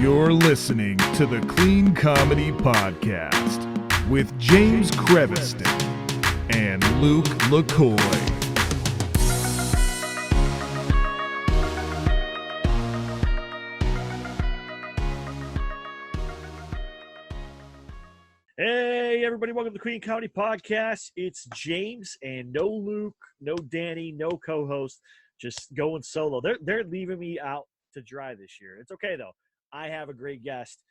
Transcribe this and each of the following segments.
You're listening to the Clean Comedy Podcast with James Creviston and Luke LaCoy. Hey, everybody, welcome to the Clean Comedy Podcast. It's James and no Luke, no Danny, no co-host, just going solo. They're leaving me out to dry this year. It's okay, though. I have a great guest.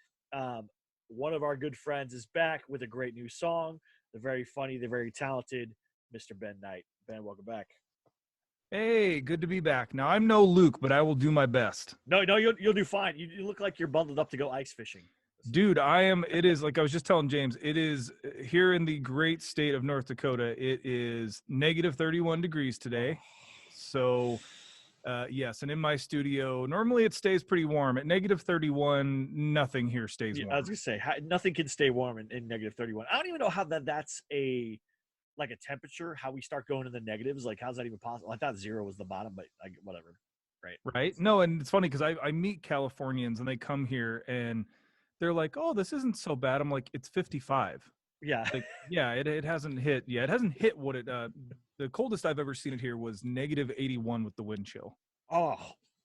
One of our good friends is back with a great new song. They're very funny. They're very talented. Mr. Ben Kight. Ben, welcome back. Hey, good to be back. Now, I'm no Luke, but I will do my best. No, you'll do fine. You look like you're bundled up to go ice fishing. Dude, it is, like I was just telling James, it is here in the great state of North Dakota. It is negative 31 degrees today. So, yes, and in my studio, normally it stays pretty warm. At negative 31, nothing here stays warm. I was going to say, nothing can stay warm in negative 31. I don't even know how that's a temperature, how we start going in the negatives. Like, how's that even possible? I thought zero was the bottom, but whatever. Right? No, and it's funny because I meet Californians and they come here and they're like, oh, this isn't so bad. I'm like, it's 55. Yeah. Like, yeah, it hasn't hit. Yeah, it hasn't hit what it, the coldest I've ever seen it here was negative 81 with the wind chill. Oh,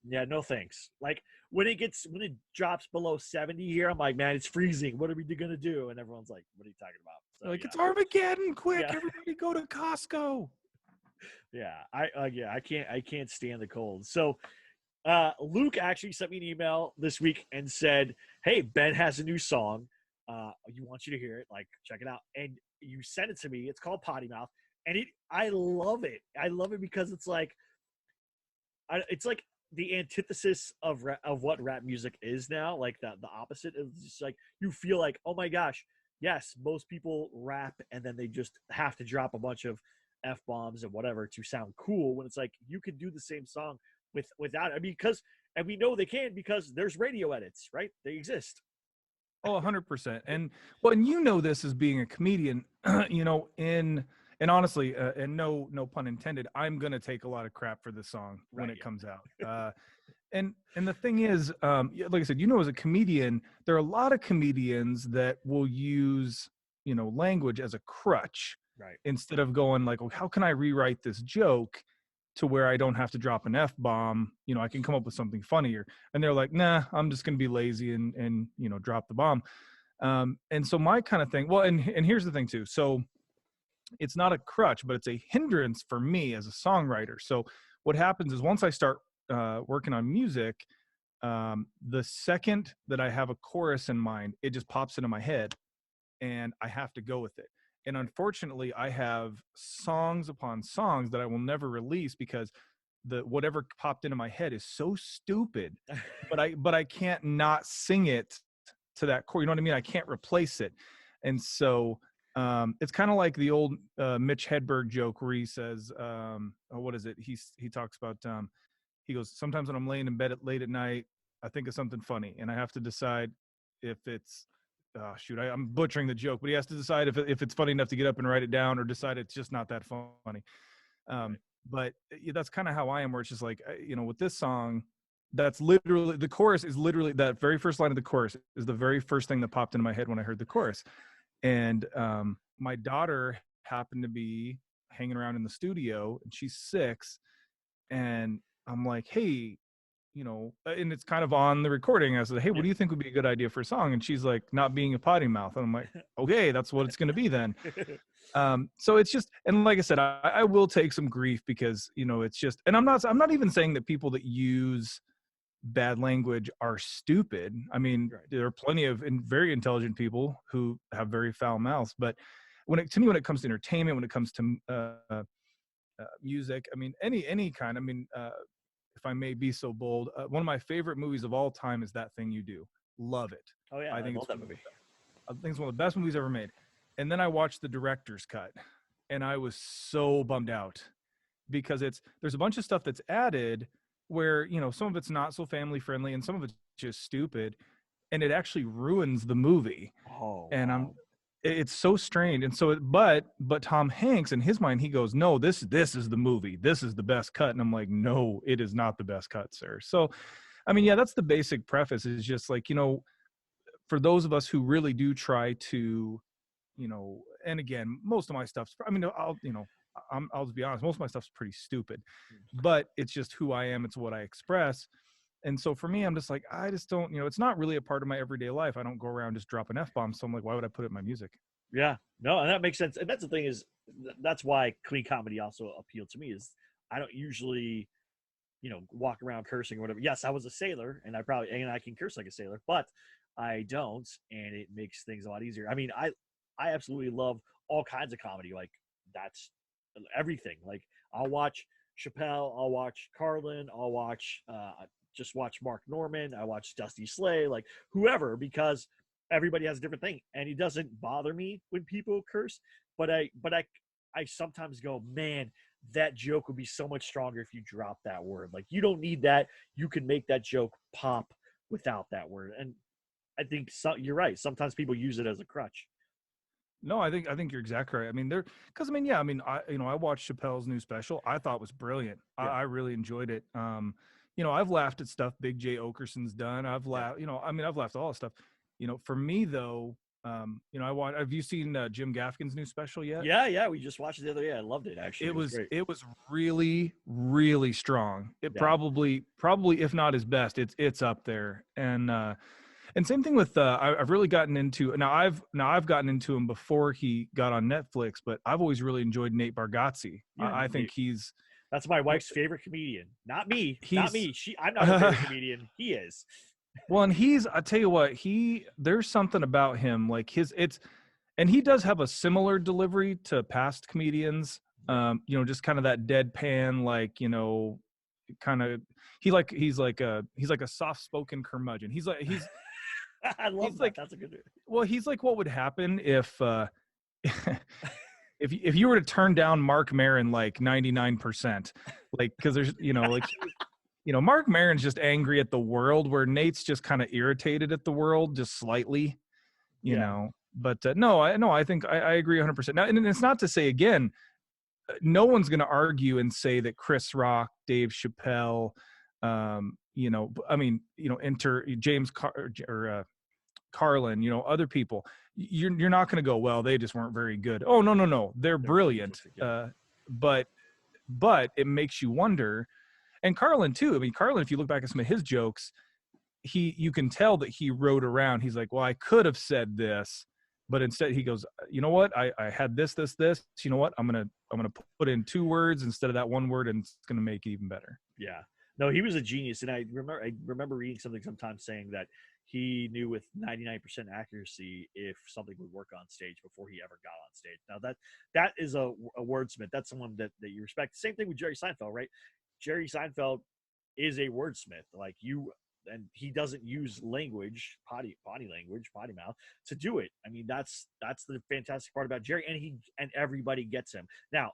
yeah, no thanks. Like, when it drops below 70 here, I'm like, man, it's freezing. What are we going to do? And everyone's like, what are you talking about? So, like, it's Armageddon, quick. Yeah. Everybody go to Costco. Yeah, I can't stand the cold. So, Luke actually sent me an email this week and said, hey, Ben has a new song. You want you to hear it. Like, check it out. And you sent it to me. It's called Potty Mouth. And I love it. I love it because it's like the antithesis of what rap music is now. Like the opposite. It's just like, you feel like, oh my gosh, yes, most people rap and then they just have to drop a bunch of F-bombs and whatever to sound cool, when it's like, you could do the same song without it. I mean, and we know they can because there's radio edits, right? They exist. Oh, 100%. And this as being a comedian, and honestly, and no pun intended, I'm going to take a lot of crap for this song when it comes out. And the thing is, like I said, as a comedian, there are a lot of comedians that will use, language as a crutch, right? Instead of going like, well, how can I rewrite this joke to where I don't have to drop an F-bomb, I can come up with something funnier. And they're like, nah, I'm just going to be lazy and drop the bomb. And so my kind of thing, well, and here's the thing too. So it's not a crutch, but it's a hindrance for me as a songwriter. So what happens is, once I start working on music, the second that I have a chorus in mind, it just pops into my head and I have to go with it. And unfortunately, I have songs upon songs that I will never release because whatever popped into my head is so stupid, but I can't not sing it to that chord. You know what I mean? I can't replace it. And so it's kind of like the old Mitch Hedberg joke where he says, what is it? He talks about, he goes, sometimes when I'm laying in bed late at night, I think of something funny and I have to decide if it's, I'm butchering the joke, but he has to decide if it's funny enough to get up and write it down, or decide it's just not that funny. But that's kind of how I am, where it's just like, with this song, that's literally, the chorus is literally, that very first line of the chorus is the very first thing that popped into my head when I heard the chorus. And my daughter happened to be hanging around in the studio, and she's 6. And I'm like, hey, and it's kind of on the recording. I said, hey, what do you think would be a good idea for a song? And she's like, not being a potty mouth. And I'm like, okay, that's what it's going to be then. So it's just, and like I said, I will take some grief because, it's just, and I'm not even saying that people that use bad language are stupid. I mean, right. There are plenty of very intelligent people who have very foul mouths, but when it comes to entertainment, when it comes to music, I mean, any kind, if I may be so bold, one of my favorite movies of all time is That Thing You Do. Love it. Oh yeah, I love that movie. I think it's one of the best movies ever made. And then I watched the director's cut, and I was so bummed out because there's a bunch of stuff that's added where, some of it's not so family friendly and some of it's just stupid, and it actually ruins the movie. Oh, and wow. It's so strange. And so, but Tom Hanks, in his mind, he goes, no, this is the movie. This is the best cut. And I'm like, no, it is not the best cut, sir. So I mean, yeah, that's the basic preface, is just like, for those of us who really do try to, and again, most of my stuff's, I mean, I'll just be honest, most of my stuff's pretty stupid, but it's just who I am. It's what I express. And so for me, I'm just like, I just don't, it's not really a part of my everyday life. I don't go around just dropping F-bombs. So I'm like, why would I put it in my music? Yeah, no, and that makes sense. And that's the thing is, that's why clean comedy also appealed to me. Is I don't usually, walk around cursing or whatever. Yes, I was a sailor, and I can curse like a sailor, but I don't, and it makes things a lot easier. I mean, I absolutely love all kinds of comedy. Like that's everything. Like I'll watch Chappelle, I'll watch Carlin, I'll watch just watch Mark Norman, I watch Dusty Slay, like whoever, because everybody has a different thing, and it doesn't bother me when people curse. But I sometimes go, man, that joke would be so much stronger if you drop that word. Like you don't need that. You can make that joke pop without that word. And I think you're right. Sometimes people use it as a crutch. No, I think you're exactly right. I mean, I watched Chappelle's new special. I thought it was brilliant. Yeah. I really enjoyed it. I've laughed at stuff Big J Okerson's done. I've laughed, I've laughed at all this stuff. For me though, have you seen Jim Gaffigan's new special yet? Yeah. We just watched it the other day. I loved it, actually. It was really, really strong. It probably, if not his best, it's up there. And same thing with I've really gotten into I've gotten into him before he got on Netflix, but I've always really enjoyed Nate Bargatze. I think that's my wife's favorite comedian. Not me. I'm not a favorite comedian. He is. Well, and I tell you what, there's something about him, like and he does have a similar delivery to past comedians. Just kind of that deadpan, like, kind of, he's like a soft-spoken curmudgeon. I love that. That's a good. Well, he's like what would happen if if you were to turn down Mark Maron like 99%, like, because there's Mark Maron's just angry at the world, where Nate's just kind of irritated at the world, just slightly, But I think I agree 100%. Now, and it's not to say, again, no one's going to argue and say that Chris Rock, Dave Chappelle, enter James Carlin, other people, you're not going to go, well, they just weren't very good. Oh, no, they're brilliant. But it makes you wonder. And Carlin too. I mean, Carlin, if you look back at some of his jokes, you can tell that he wrote around. He's like, well, I could have said this, but instead he goes, you know what? I had this. You know what? I'm gonna put in 2 words instead of that 1 word, and it's gonna make it even better. Yeah. No, he was a genius, and I remember reading something sometimes saying that he knew with 99% accuracy if something would work on stage before he ever got on stage. Now that is a wordsmith. That's someone that you respect. Same thing with Jerry Seinfeld, right? Jerry Seinfeld is a wordsmith, and he doesn't use language, potty language, potty mouth, to do it. I mean, that's the fantastic part about Jerry, and everybody gets him. Now,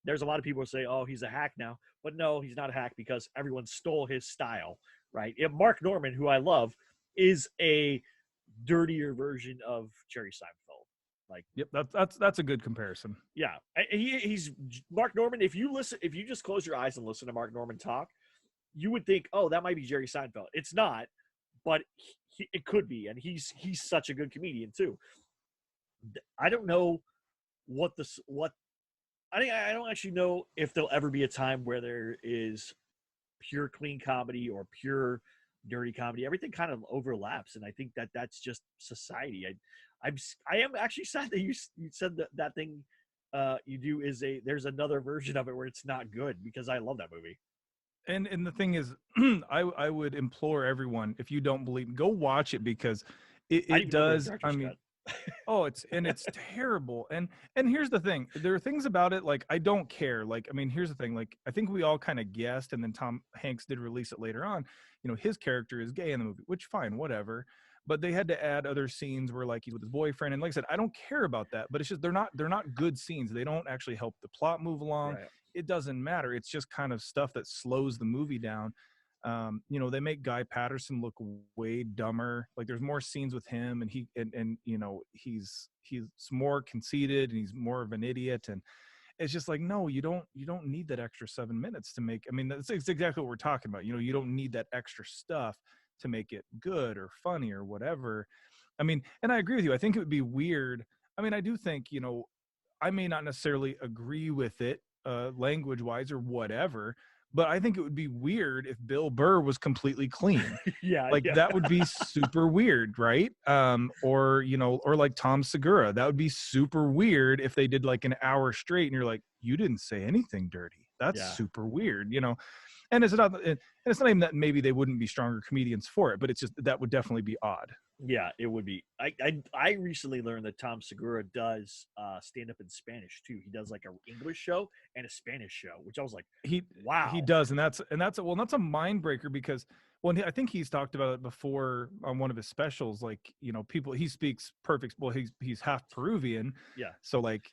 there's a lot of people who say, oh, he's a hack now, but no, he's not a hack, because everyone stole his style, right? Mark Norman, who I love, is a dirtier version of Jerry Seinfeld. Like, yep, that's a good comparison. Yeah, he's Mark Norman. If you just close your eyes and listen to Mark Norman talk, you would think, oh, that might be Jerry Seinfeld. It's not, but it could be, and he's such a good comedian too. I don't know I don't actually know if there'll ever be a time where there is pure clean comedy or pure dirty comedy. Everything kind of overlaps, and I think that's just society. I am actually sad that you said that thing you do there's another version of it where it's not good, because I love that movie. And the thing is, I would implore everyone, if you don't believe, go watch it, because it does. I mean, it's terrible. And here's the thing: there are things about it, like, I don't care. Like, I mean, here's the thing: like, I think we all kind of guessed, and then Tom Hanks did release it later on. His character is gay in the movie, which, fine, whatever. But they had to add other scenes where, like, he's with his boyfriend, and like I said, I don't care about that. But it's just they're not good scenes. They don't actually help the plot move along. Right. It doesn't matter. It's just kind of stuff that slows the movie down. They make Guy Patterson look way dumber. Like, there's more scenes with him, and he's more conceited, and he's more of an idiot, and it's just like, no, you don't need that extra 7 minutes to make. I mean, that's exactly what we're talking about. You don't need that extra stuff to make it good or funny or whatever. I mean, and I agree with you. I think it would be weird. I mean, I do think, I may not necessarily agree with it language wise or whatever, but I think it would be weird if Bill Burr was completely clean. Yeah. Like that would be super weird, right? Or like Tom Segura, that would be super weird if they did like an hour straight and you're like, you didn't say anything dirty. That's super weird, And it's not even that maybe they wouldn't be stronger comedians for it, but it's just that would definitely be odd. Yeah, it would be. I recently learned that Tom Segura does stand up in Spanish too. He does like an English show and a Spanish show, which I was like, wow. He does, and that's a mind breaker because I think he's talked about it before on one of his specials. Like he speaks perfect. Well, he's half Peruvian. Yeah. So like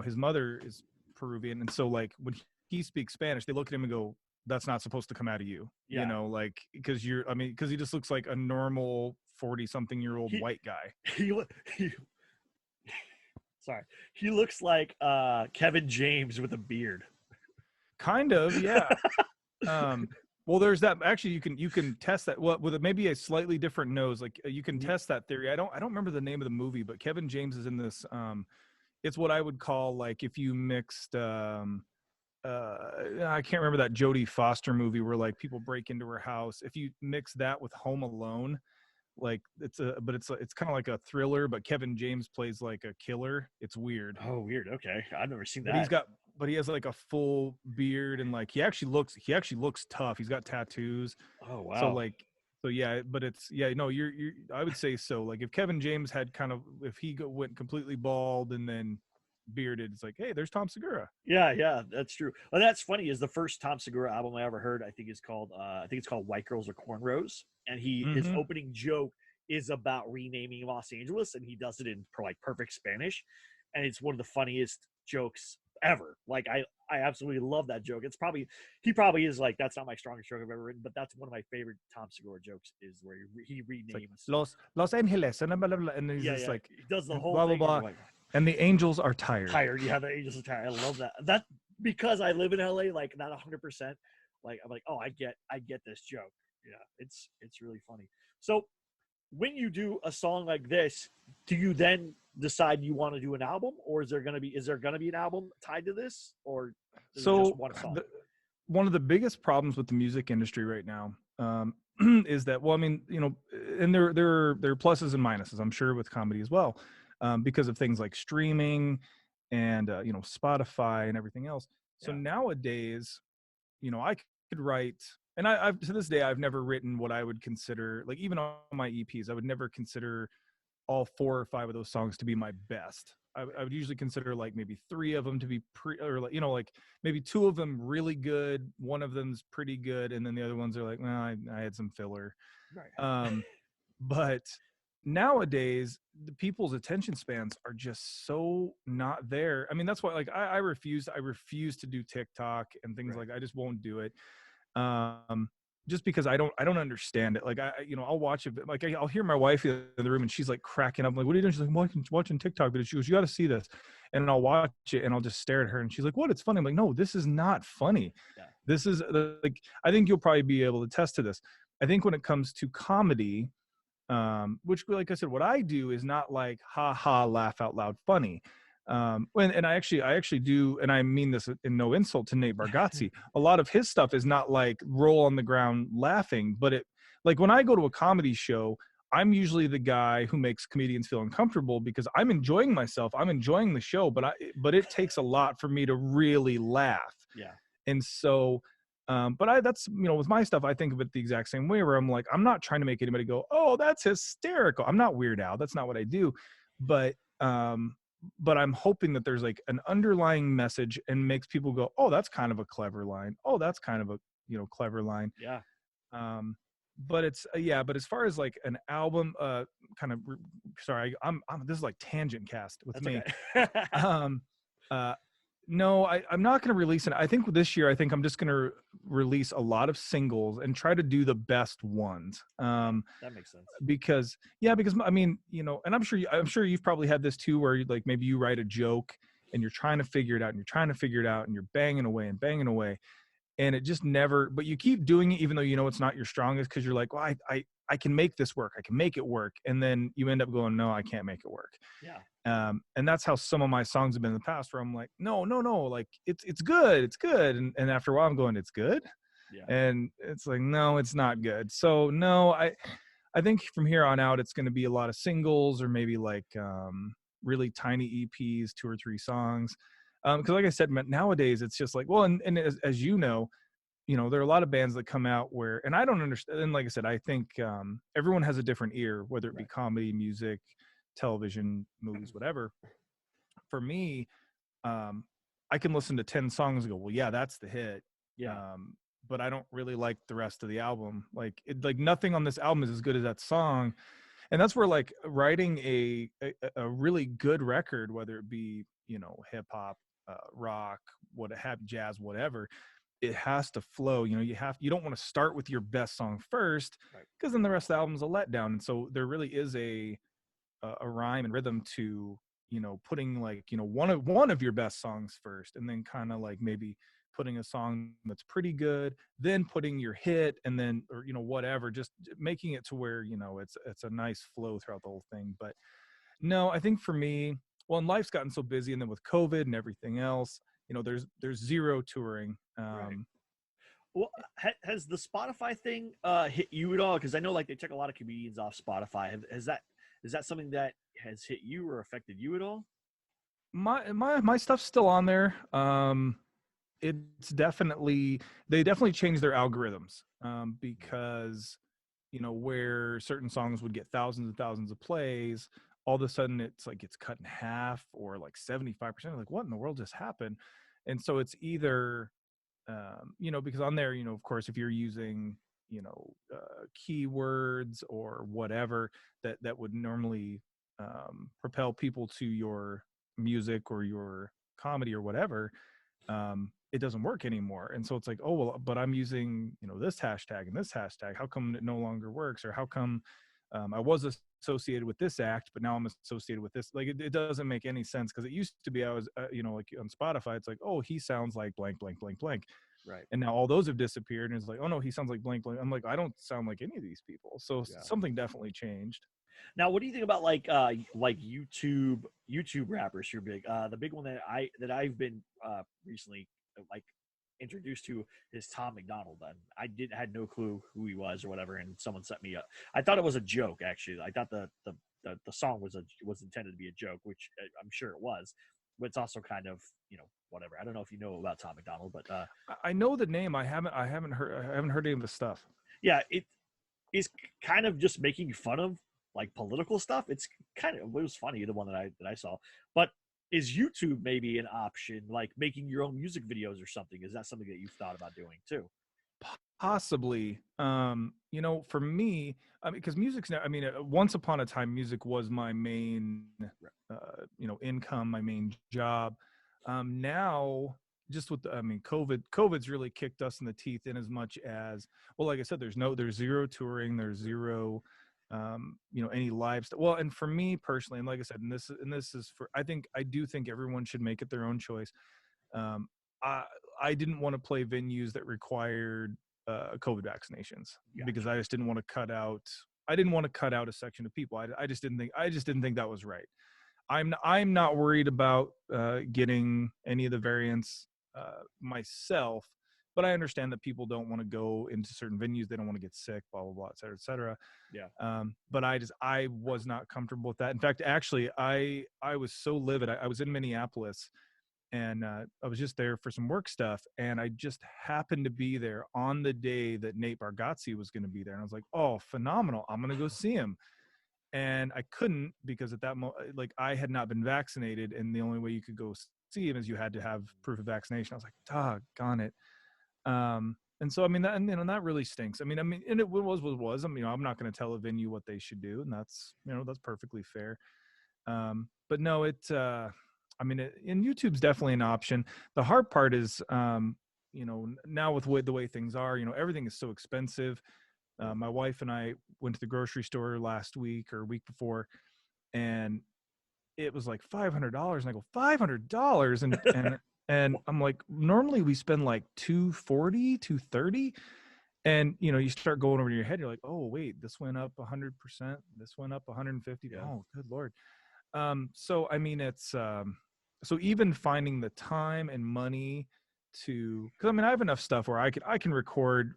his mother is Peruvian, and so like when he speaks Spanish, they look at him and go, that's not supposed to come out of you. Yeah. Like because he just looks like a normal 40-something-year-old white guy. Sorry, he looks like Kevin James with a beard. Kind of, yeah. Well, there's that. Actually, you can test that. Well, with maybe a slightly different nose, like you can test that theory. I don't remember the name of the movie, but Kevin James is in this. It's what I would call like if you mixed. I can't remember that Jodie Foster movie where like people break into her house. If you mix that with Home Alone, like it's kind of like a thriller, but Kevin James plays like a killer. It's weird. Oh, weird. Okay, I've never seen that. But he has like a full beard and like he actually looks tough. He's got tattoos. Oh wow. So yeah, but you're I would say so. Like if Kevin James had if he went completely bald and then bearded, it's like, hey, there's Tom Segura. Yeah, that's true. Well, that's funny. Is the first Tom Segura album I ever heard, I think it's called White Girls or Cornrows, and his opening joke is about renaming Los Angeles, and he does it in like perfect Spanish, and it's one of the funniest jokes ever. Like I absolutely love that joke. He probably is like, that's not my strongest joke I've ever written, but that's one of my favorite Tom Segura jokes is where he renames like Los Angeles and blah, blah, blah, and he's just like he does the whole blah thing. Blah blah. And the Angels are tired. Yeah, the Angels are tired. I love that. That because I live in LA, like not 100%. Like I'm like, oh, I get this joke. Yeah, it's really funny. So when you do a song like this, do you then decide you want to do an album, or is there gonna be an album tied to this, or is it just one song? One of the biggest problems with the music industry right now is that, well, I mean, and there are pluses and minuses, I'm sure, with comedy as well. Because of things like streaming and Spotify and everything else. So nowadays, I could write, and I've to this day I've never written what I would consider, like even on my EPs, I would never consider all 4 or 5 of those songs to be my best. I would usually consider like maybe 3 of them to be like maybe 2 of them really good, 1 of them's pretty good, and then the other ones are like, well, I had some filler. Right. But nowadays the people's attention spans are just so not there. I mean, that's why like I refuse to do TikTok and things like I just won't do it. Just because I don't understand it. Like I'll watch it, like I'll hear my wife in the room and she's like cracking up. I'm like, what are you doing? She's like, watching TikTok. But she goes, you got to see this. And I'll watch it and I'll just stare at her and she's like, what? It's funny. I'm like, no, this is not funny. Yeah. This is like, I think you'll probably be able to attest to this. I think when it comes to comedy, which, like I said, what I do is not like ha ha laugh out loud funny. And I actually do, and I mean this in no insult to Nate Bargatze. A lot of his stuff is not like roll on the ground laughing, but it, like when I go to a comedy show, I'm usually the guy who makes comedians feel uncomfortable because I'm enjoying myself. I'm enjoying the show, but it takes a lot for me to really laugh. Yeah. And so, that's, with my stuff, I think of it the exact same way where I'm like, I'm not trying to make anybody go, oh, that's hysterical. I'm not Weird Al. That's not what I do. But I'm hoping that there's like an underlying message and makes people go, oh, that's kind of a clever line. Oh, that's kind of a, clever line. Yeah. But it's, but as far as like an album, sorry, this is like tangent cast with that's me. Okay. No, I'm not going to release it. I think this year, I'm just going to release a lot of singles and try to do the best ones. That makes sense. Because I mean, and I'm sure you've probably had this too, where like maybe you write a joke and you're trying to figure it out and you're trying to figure it out and you're banging away and banging away. And it just never, but you keep doing it even though you know it's not your strongest, because you're like, well, I can make this work. I can make it work. And then you end up going, no, I can't make it work. Yeah. And that's how some of my songs have been in the past, where I'm like, no, like it's good. It's good. And after a while I'm going, it's good. Yeah. And it's like, no, it's not good. So no, I think from here on out, it's going to be a lot of singles, or maybe like really tiny EPs, 2 or 3 songs. Because like I said, nowadays it's just like, well, and as you know, there are a lot of bands that come out where, and I don't understand. And like I said, I think everyone has a different ear, whether it be comedy, music, television, movies, whatever. For me, I can listen to 10 songs and go, well, yeah, that's the hit. Yeah. But I don't really like the rest of the album. Like nothing on this album is as good as that song. And that's where like writing a really good record, whether it be, hip hop, rock, jazz, whatever, it has to flow. You don't want to start with your best song first, because then the rest of the album's a letdown. And so there really is a rhyme and rhythm to, putting like, one of your best songs first, and then kind of like maybe putting a song that's pretty good, then putting your hit, and then, or, whatever, just making it to where, it's a nice flow throughout the whole thing. But no, I think for me, well, and life's gotten so busy, and then with COVID and everything else, there's zero touring. Well, has the Spotify thing hit you at all? Because I know like they took a lot of comedians off Spotify. Is that something that has hit you or affected you at all? My stuff's still on there. It's definitely, they definitely changed their algorithms, because where certain songs would get thousands and thousands of plays, all of a sudden it's like it's cut in half, or like 75%. Like, what in the world just happened? And so it's either because on there, of course, if you're using keywords or whatever that would normally propel people to your music or your comedy or whatever, it doesn't work anymore. And so it's like, oh, well, but I'm using, this hashtag and this hashtag. How come it no longer works? Or how come I was associated with this act, but now I'm associated with this? Like, it doesn't make any sense, because it used to be, I was, like on Spotify, it's like, oh, he sounds like blank, blank, blank, blank. Right. And now all those have disappeared, and it's like, oh no, he sounds like blank, blank. I'm like, I don't sound like any of these people. So something definitely changed. Now, what do you think about like YouTube rappers? You're big. The big one that I've been recently like introduced to is Tom McDonald. And I had no clue who he was or whatever, and someone set me up. I thought it was a joke, actually. I thought the song was intended to be a joke, which I'm sure it was. But it's also kind of, whatever. I don't know if you know about Tom McDonald, but I know the name. I haven't heard any of the stuff. Yeah, it is kind of just making fun of like political stuff. It was funny, the one that I saw. But is YouTube maybe an option, like making your own music videos or something? Is that something that you've thought about doing too? Possibly. For me, because music's now, once upon a time, music was my main, income, my main job. Now, just with COVID's really kicked us in the teeth, in as much as, well, like I said, there's zero touring, there's zero, any live stuff. Well, and for me personally, and like I said, and this is for, I do think everyone should make it their own choice. I didn't want to play venues that required COVID vaccinations, because I just didn't want to cut out. I didn't want to cut out a section of people. I just didn't think that was right. I'm not worried about getting any of the variants myself, but I understand that people don't want to go into certain venues. They don't want to get sick, blah, blah, blah, et cetera, et cetera. Yeah. But I was not comfortable with that. In fact, actually, I was so livid. I was in Minneapolis, and I was just there for some work stuff, and I just happened to be there on the day that Nate Bargatze was going to be there. And I was like, oh, phenomenal. I'm going to go see him. And I couldn't, because at that moment, like, I had not been vaccinated, and the only way you could go see him is you had to have proof of vaccination. I was like, doggone it. And so, that, that really stinks. And it was what it was. I'm not going to tell a venue what they should do, and that's perfectly fair. But no, and YouTube's definitely an option. The hard part is, now with the way things are, everything is so expensive. My wife and I went to the grocery store last week or week before, and it was like $500, and I go, $500, and I'm like, normally we spend like 240, 230. And you start going over your head, you're like, oh wait, this went up 100%, this went up 150. Yeah. Oh, good Lord. So I mean, it's so even finding the time and money because I mean, I have enough stuff where I can record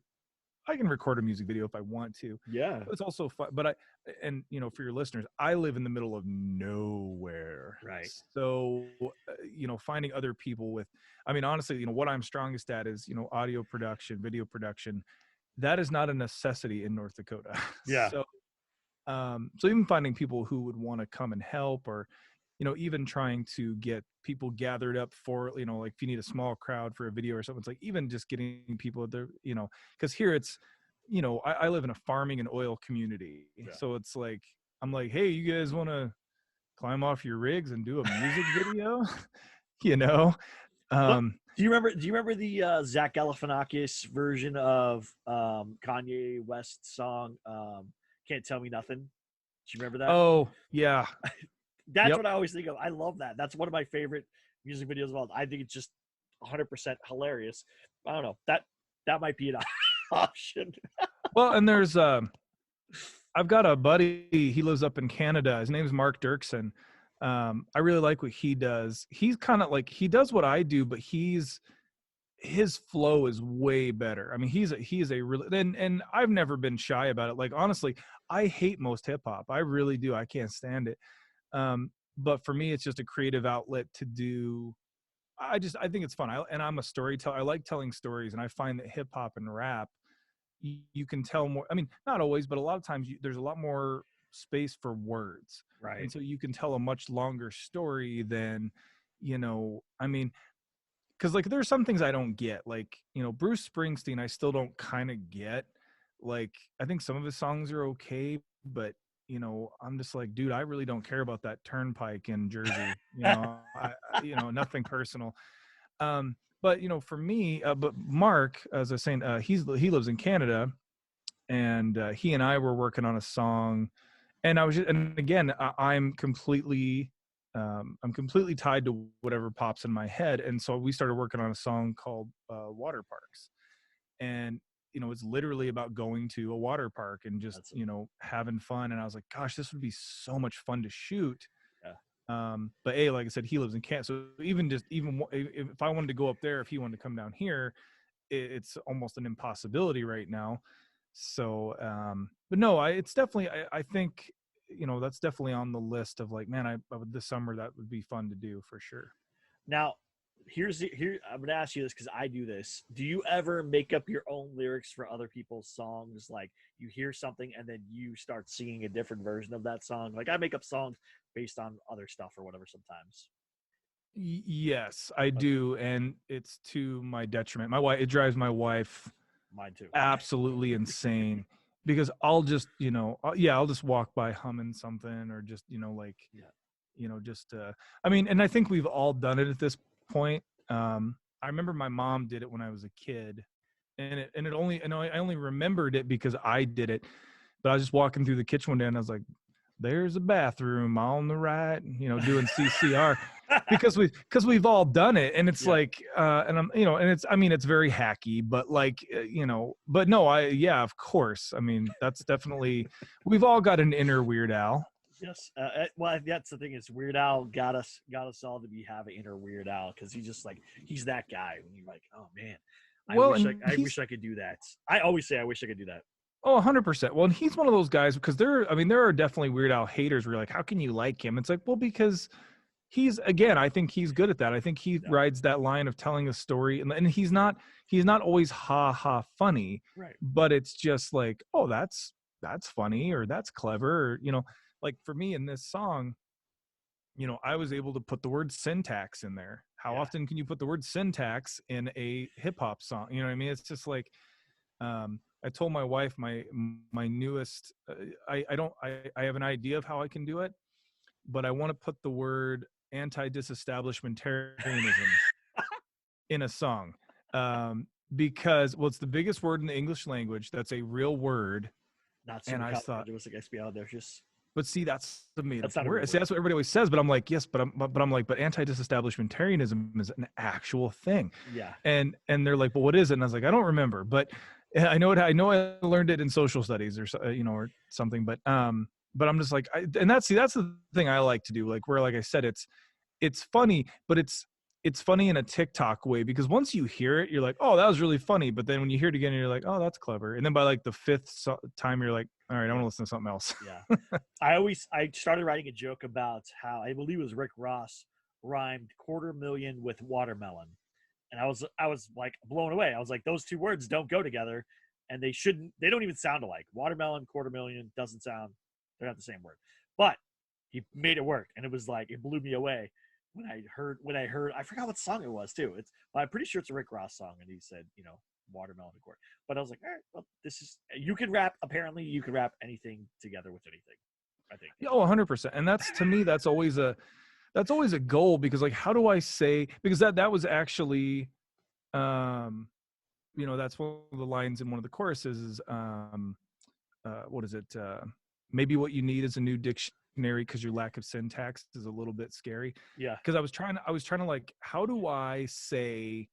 a music video if I want to. Yeah. It's also fun, but for your listeners, I live in the middle of nowhere. Right. So, finding other people I mean, honestly, what I'm strongest at is, audio production, video production. That is not a necessity in North Dakota. Yeah. So even finding people who would want to come and help, or, even trying to get people gathered up for, like if you need a small crowd for a video or something, it's like even just getting people there, because here it's, I live in a farming and oil community. Yeah. So it's like, I'm like, hey, you guys want to climb off your rigs and do a music video? Do you remember the Zach Galifianakis version of Kanye West's song "Can't Tell Me Nothing"? Do you remember that? Oh yeah, that's Yep. what I always think of. I love that. That's one of my favorite music videos of all. I think it's just 100% hilarious. I don't know, that might be an option. Well, and there's I've got a buddy. He lives up in Canada. His name's Mark Dirksen. I really like what he does. He's kind of like, he does what I do, but his flow is way better. I mean, he's a really, and I've never been shy about it. Like, honestly, I hate most hip hop. I really do. I can't stand it. But for me, it's just a creative outlet to do. I think it's fun. I'm a storyteller. I like telling stories, and I find that hip hop and rap, you can tell more. I mean, not always, but a lot of times there's a lot more space for words. Right. And so you can tell a much longer story than, I mean, because like there's some things I don't get. Like, Bruce Springsteen, I still don't kind of get. Like, I think some of his songs are okay, but I'm just like, dude, I really don't care about that turnpike in Jersey. Nothing personal. But for me, but Mark, as I was saying, he lives in Canada, and he and I were working on a song, and and again, I'm completely tied to whatever pops in my head, and so we started working on a song called Water Parks, and it's literally about going to a water park and just having fun, and I was like, gosh, this would be so much fun to shoot. But like I said, he lives in Canada, so even if I wanted to go up there, if he wanted to come down here, it's almost an impossibility right now. So but no, it's definitely, I think that's definitely on the list of like, man, I would, this summer that would be fun to do for sure. Now, I'm gonna ask you this because I do this. Do you ever make up your own lyrics for other people's songs? Like, you hear something and then you start singing a different version of that song? Like, I make up songs based on other stuff or whatever sometimes. Yes, I do, and it's to my detriment. It drives my wife Mine too. absolutely insane, because I'll just I'll just walk by humming something, or just I mean, and I think we've all done it at this point. I remember my mom did it when I was a kid, and I only remembered it because I did it. But I was just walking through the kitchen one day, and I was like, there's a bathroom on the right, doing CCR, because we've all done it, and it's like, and I'm, and it's, I mean, it's very hacky, but like, but no, of course. I mean, that's definitely, we've all got an inner Weird Al. Yes. Well, that's the thing, is Weird Al got us all to have an inner Weird Al, because he's that guy when you're like, oh man, I wish I could do that. I always say I wish I could do that. Oh, 100%. Well, and he's one of those guys, because there are definitely Weird Al haters where you're like, how can you like him? It's like, well, because I think he's good at that. I think he rides that line of telling a story, and he's not always ha funny, right? But it's just like, oh, that's funny, or that's clever, or, like for me in this song, I was able to put the word syntax in there. How often can you put the word syntax in a hip hop song? You know what I mean? It's just like, I told my wife, my newest, I have an idea of how I can do it, but I want to put the word anti-disestablishmentarianism in a song, because, well, it's the biggest word in the English language. That's a real word. Not and I thought, it was like SB out there. Just But see, that's the main That's not a word. real See, word. that's what everybody always says. But I'm like, yes, but I'm like, but anti-disestablishmentarianism is an actual thing. Yeah. And they're like, but what is it? And I was like, I don't remember, but I know it. I know I learned it in social studies or or something. But I'm just like, and that's the thing I like to do. Like where, like I said, it's funny, but it's funny in a TikTok way, because once you hear it, you're like, oh, that was really funny. But then when you hear it again, you're like, oh, that's clever. And then by like the fifth time, you're like, all right, I want to listen to something else. Yeah. I started writing a joke about how I believe it was Rick Ross rhymed 250,000 with watermelon. And I was like blown away. I was like, those two words don't go together, and they don't even sound alike. Watermelon, 250,000 doesn't sound, they're not the same word. But he made it work, and it was like, it blew me away when I heard, I forgot what song it was too. But I'm pretty sure it's a Rick Ross song, and he said, watermelon and quarter. But I was like, all right, well, you can rap. Apparently, you can rap anything together with anything, I think. Yeah, 100%. And that's, to me, that's always a goal, because like, how do I say, because that was actually, that's one of the lines in one of the choruses is, what is it? Maybe what you need is a new dictionary, because your lack of syntax is a little bit scary. Yeah. Because I was trying to like, how do I say,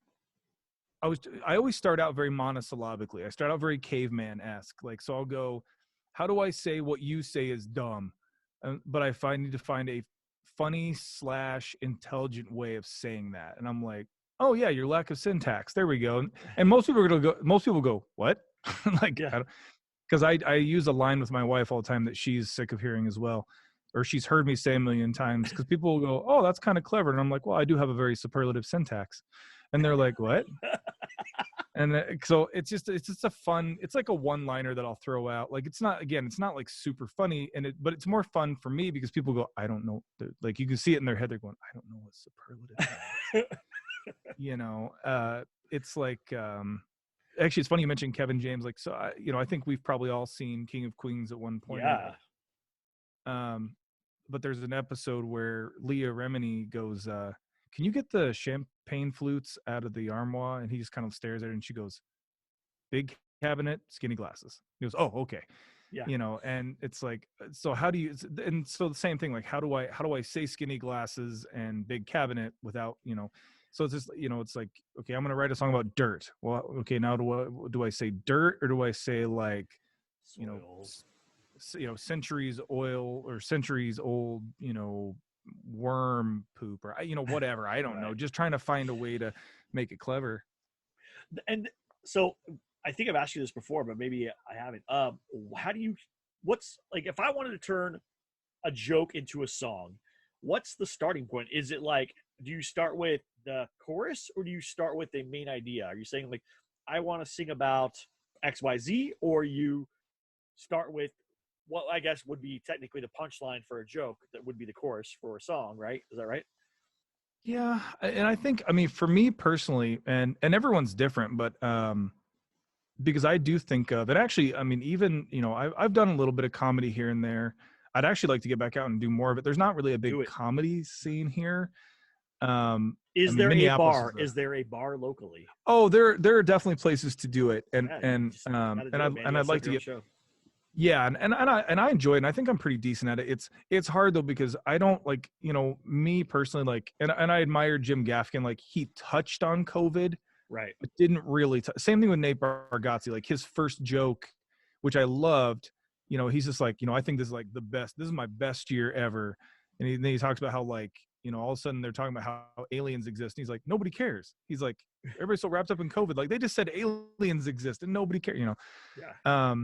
I always start out very monosyllabically. I start out very caveman-esque. Like, so I'll go, how do I say what you say is dumb? But I need to find a funny / intelligent way of saying that. And I'm like, oh yeah, your lack of syntax. There we go. And most people go, what? Like, Yeah. because I use a line with my wife all the time that she's sick of hearing as well, or she's heard me say a million times, because people will go, oh, that's kind of clever. And I'm like, well, I do have a very superlative syntax. And they're like, what? And so it's just a fun, it's like a one-liner that I'll throw out. Like, it's not like super funny, but it's more fun for me because people go, I don't know. Like, you can see it in their head. They're going, I don't know what superlative is. It's like, actually, it's funny you mentioned Kevin James. Like, so I think we've probably all seen King of Queens at one point. Yeah. But there's an episode where Leah Remini goes, can you get the champagne flutes out of the armoire? And he just kind of stares at her, and she goes, big cabinet, skinny glasses. He goes, oh, okay. Yeah. And it's like, so how do you, and so the same thing, like, how do I say skinny glasses and big cabinet without, so it's just, it's like, okay, I'm going to write a song about dirt. Well, okay, now do I say dirt, or do I say like, centuries oil, or centuries old, worm poop, or whatever. I don't know. Just trying to find a way to make it clever. And so I think I've asked you this before, but maybe I haven't. What's like, if I wanted to turn a joke into a song, what's the starting point? Is it like, do you start with the chorus, or do you start with the main idea? Are you saying like, I want to sing about XYZ, or you start with what I guess would be technically the punchline for a joke that would be the chorus for a song, right? Is that right? Yeah. And I think, for me personally, and everyone's different, but because I do think of it, actually, even, I've done a little bit of comedy here and there. I'd actually like to get back out and do more of it. There's not really a big comedy scene here. Is there a bar? Is there a bar locally? Oh, there are definitely places to do it. And I'd like to get, show. Yeah. And I enjoy it. And I think I'm pretty decent at it. It's hard though, because I don't like, me personally, like, and I admire Jim Gaffin. Like, he touched on COVID, right? But didn't really. Same thing with Nate Bargatze. Like, his first joke, which I loved, he's just like, I think this is like the best. This is my best year ever. And then he talks about how, like, all of a sudden they're talking about how aliens exist. And he's like, nobody cares. He's like, everybody's so wrapped up in COVID. Like, they just said aliens exist and nobody cares, Yeah.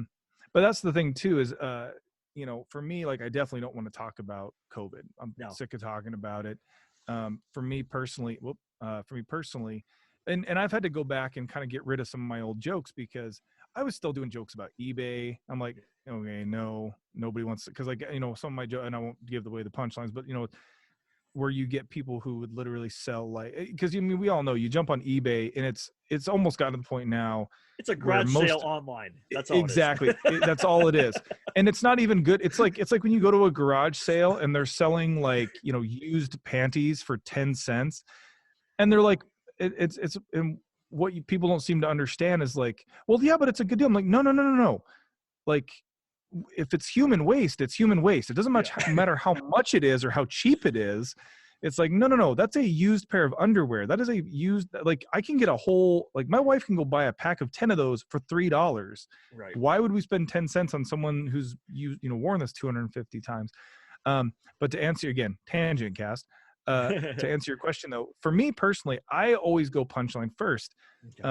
But that's the thing too, is, for me, like, I definitely don't want to talk about COVID. I'm sick of talking about it. For me personally, and I've had to go back and kind of get rid of some of my old jokes, because I was still doing jokes about eBay. I'm like, okay, no, nobody wants to, because, like, some of my jokes, and I won't give away the punchlines, but where you get people who would literally sell, like, because we all know, you jump on eBay and it's almost gotten to the point now. It's a garage sale online. That's all. Exactly. That's all it is. And it's not even good. It's like when you go to a garage sale and they're selling, like, used panties for 10 cents. And they're like, it's and what people don't seem to understand is like, well, yeah, but it's a good deal. I'm like, no. Like, if it's human waste, it's human waste. It doesn't matter how much it is or how cheap it is. It's like, no, that's a used pair of underwear. That is a used, like, I can get a whole, like, my wife can go buy a pack of 10 of those for $3. Right. Why would we spend 10 cents on someone who's worn this 250 times? But to answer, again, tangent cast, to answer your question though, for me personally, I always go punchline first. Okay.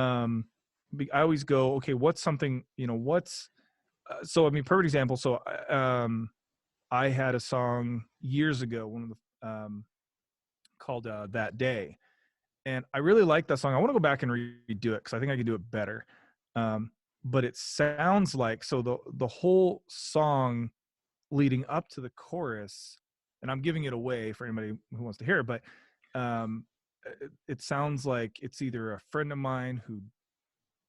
I always go, okay, what's something, so I mean, perfect example. So I had a song years ago, one of the called That Day, and I really like that song. I want to go back and redo it because I think I can do it better. But it sounds like, so the whole song leading up to the chorus, and I'm giving it away for anybody who wants to hear it, but it sounds like it's either a friend of mine who,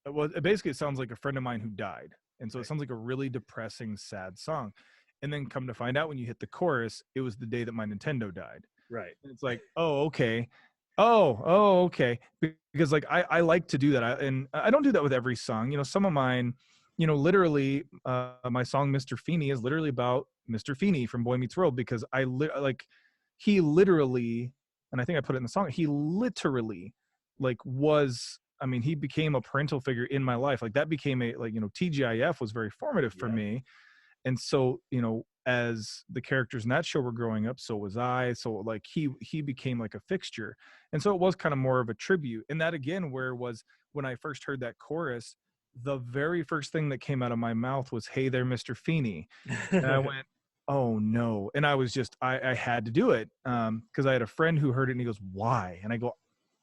well, basically it sounds like a friend of mine who died. And so it sounds like a really depressing, sad song. And then come to find out, when you hit the chorus, it was the day that my Nintendo died. Right. And it's like, oh, okay. Oh, okay. Because like, I like to do that. And I don't do that with every song. Some of mine, literally, my song, Mr. Feeney, is literally about Mr. Feeney from Boy Meets World, because he literally, and I think I put it in the song, he literally he became a parental figure in my life. Like, that became TGIF was very formative for me. And so, as the characters in that show were growing up, so was I. So like he became like a fixture. And so it was kind of more of a tribute. And that, again, where was when I first heard that chorus, the very first thing that came out of my mouth was, "Hey there, Mr. Feeney." And I went, oh no. And I was just, I had to do it. Cause I had a friend who heard it and he goes, "Why?" And I go,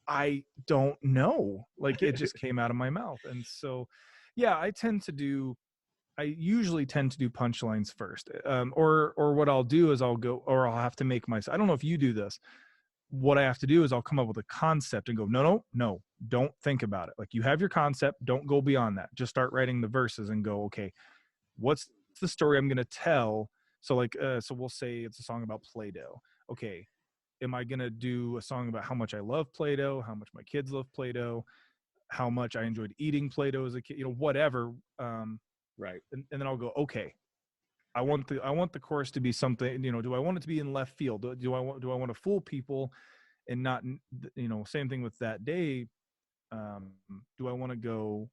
"I don't know." Like, it just came out of my mouth. And so, yeah, I usually tend to do punchlines first. Or what I'll do is I'll have to make I don't know if you do this. What I have to do is I'll come up with a concept and go, no, don't think about it. Like, you have your concept, don't go beyond that. Just start writing the verses and go, okay, what's the story I'm going to tell? So so we'll say it's a song about Play-Doh. Okay, am I going to do a song about how much I love Play-Doh, how much my kids love Play-Doh, how much I enjoyed eating Play-Doh as a kid, whatever. Right. And then I'll go, okay, I want the chorus to be something, do I want it to be in left field? Do I want to fool people and not, same thing with That Day. Do I want to go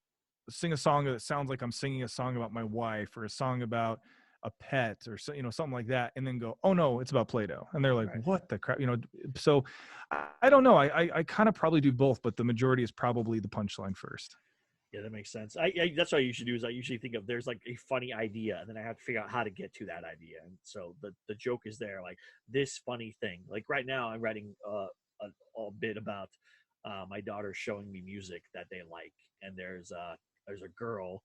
sing a song that sounds like I'm singing a song about my wife, or a song about a pet, or something like that, and then go, oh no, it's about Play-Doh. And they're like, right. What the crap, so I don't know. I kind of probably do both, but the majority is probably the punchline first. Yeah, that makes sense. That's what I usually do, is I usually think of, there's like a funny idea, and then I have to figure out how to get to that idea. And so the joke is there, like this funny thing. Like right now I'm writing a bit about my daughter showing me music that they like. And there's a girl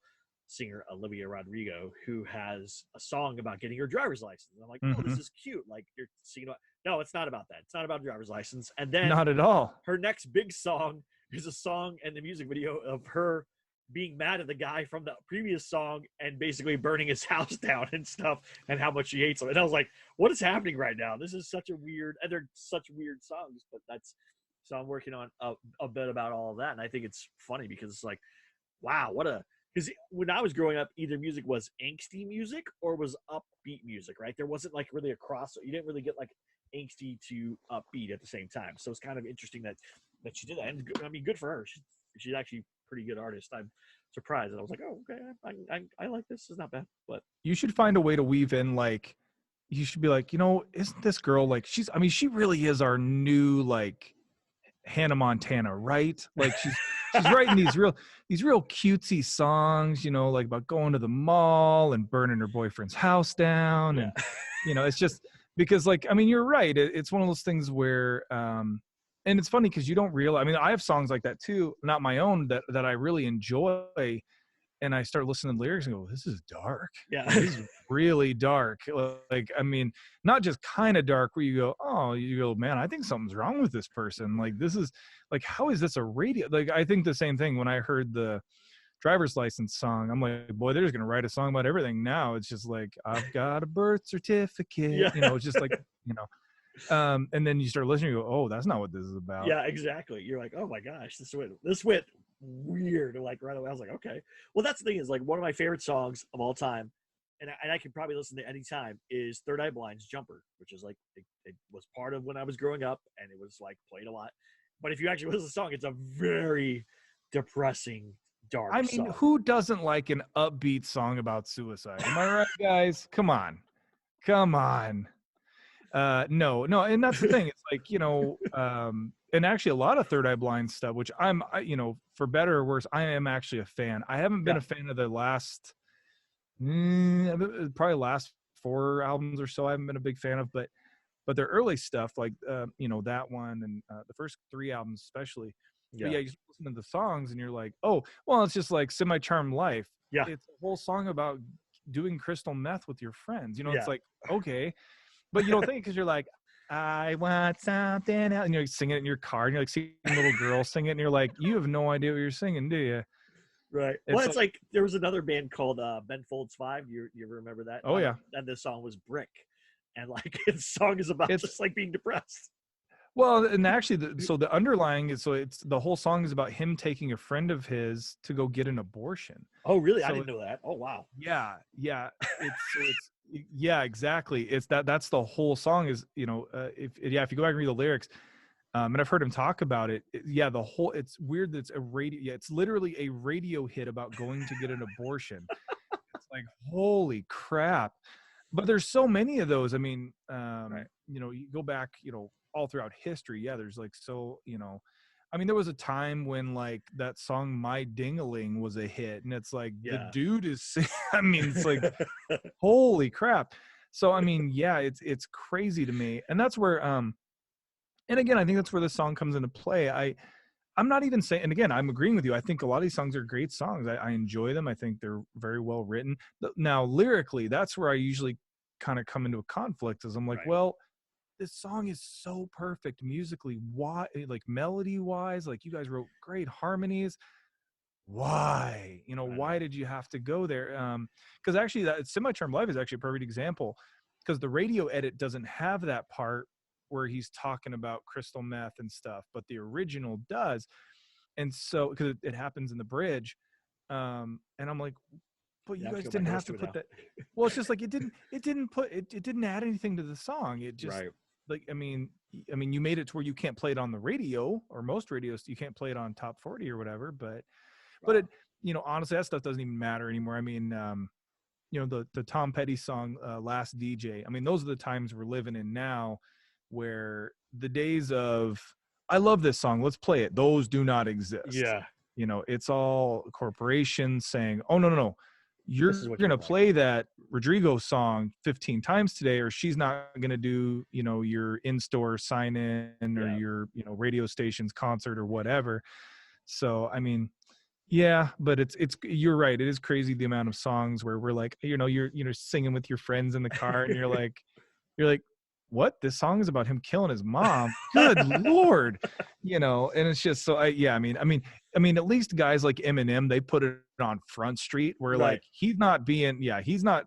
singer, Olivia Rodrigo, who has a song about getting her driver's license. And I'm like, oh, this is cute. Like, you're singing about, no, it's not about that. It's not about a driver's license. And then not at all. Her next big song is a song and the music video of her being mad at the guy from the previous song and basically burning his house down and stuff, and how much she hates him. And I was like, what is happening right now? This is such a weird, and they're such weird songs, but so I'm working on a bit about all of that. And I think it's funny because it's like, wow, because when I was growing up, either music was angsty music or was upbeat music, right? There wasn't like really a cross. You didn't really get like angsty to upbeat at the same time. So it's kind of interesting that she did that. And I mean, good for her. She's actually a pretty good artist. I'm surprised. And I was like, oh, okay, I like this. It's not bad. But you should find a way to weave in, like, you should be like, isn't this girl, like, she really is our new, like, Hannah Montana, right? Like, she's writing these real cutesy songs, like about going to the mall and burning her boyfriend's house down. Yeah. And, it's just because, like, I mean, you're right. It's one of those things where, and it's funny because you don't realize, I mean, I have songs like that too, not my own, that I really enjoy. And I start listening to the lyrics and go, this is dark. Yeah. This is really dark. Like, I mean, not just kind of dark where you go, man, I think something's wrong with this person. Like, this is like, how is this a radio? Like, I think the same thing when I heard the driver's license song. I'm like, boy, they're just going to write a song about everything now. It's just like, I've got a birth certificate. Yeah. It's just like, and then you start listening, you go, oh, that's not what this is about. Yeah, exactly. You're like, oh my gosh, this went weird. Like right away, I was like, okay. Well, that's the thing, is like one of my favorite songs of all time and I can probably listen to any time, is Third Eye Blind's Jumper, which is like it was part of when I was growing up, and it was like played a lot. But if you actually listen to the song, it's a very depressing, dark I mean, song. who doesn't like an upbeat song about suicide? Am I right, guys? Come on. No, and that's the thing. It's like, and actually a lot of Third Eye Blind stuff, which for better or worse, I am actually a fan. I haven't been a fan of the last, probably last 4 albums or so. I haven't been a big fan of, but their early stuff, like, that one and the first 3 albums especially. But yeah, you just listen to the songs and you're like, oh, well, it's just like Semi-Charmed Life. Yeah. It's a whole song about doing crystal meth with your friends. Yeah. It's like, okay. But you don't think, because you're like, I want something else. And you're singing it in your car, and you're like seeing a little girl sing it, and you're like, you have no idea what you're singing, do you? Right. Well, it's like there was another band called Ben Folds 5. You ever remember that? Oh, yeah. And the song was Brick. And like his song is about just like being depressed. Well, and actually, the underlying is, it's the whole song is about him taking a friend of his to go get an abortion. Oh, really? I didn't know that. Oh, wow. Yeah. Yeah, exactly. It's that's the whole song is, if you go back and read the lyrics, and I've heard him talk about it. It's weird that it's a radio. Yeah, it's literally a radio hit about going to get an abortion. It's like, holy crap. But there's so many of those. I mean, you go back, all throughout history. Yeah, there's like, I mean, there was a time when like that song "My Ding-a-ling" was a hit, and it's like the dude is. I mean, it's like, holy crap. So I mean, yeah, it's crazy to me, and that's where and again, I think that's where the song comes into play. I'm not even saying, and again, I'm agreeing with you. I think a lot of these songs are great songs. I enjoy them. I think they're very well written. Now, lyrically, that's where I usually kind of come into a conflict, as I'm like, well, this song is so perfect musically. Why, like melody wise, like you guys wrote great harmonies. Why, why did you have to go there? Because actually that Semi-Charmed Life is actually a perfect example, because the radio edit doesn't have that part where he's talking about crystal meth and stuff, but the original does. And so, because it happens in the bridge. And I'm like, but you guys didn't have to put that. Well, it's just like, it didn't add anything to the song. It just, like, I mean, you made it to where you can't play it on the radio, or most radios, you can't play it on top 40 or whatever, but it, honestly, that stuff doesn't even matter anymore. I mean, the Tom Petty song, Last DJ. I mean, those are the times we're living in now, where the days of, I love this song, let's play it, those do not exist. Yeah. It's all corporations saying, oh, no. You're going to play that Rodrigo song 15 times today, or she's not going to do, your in-store sign-in or your, radio station's concert or whatever. So, I mean, yeah, but it's you're right. It is crazy the amount of songs where we're like, you're singing with your friends in the car, and you're like, what? This song is about him killing his mom. Good Lord. And it's just so I mean, at least guys like Eminem, they put it on Front Street, where like he's not, I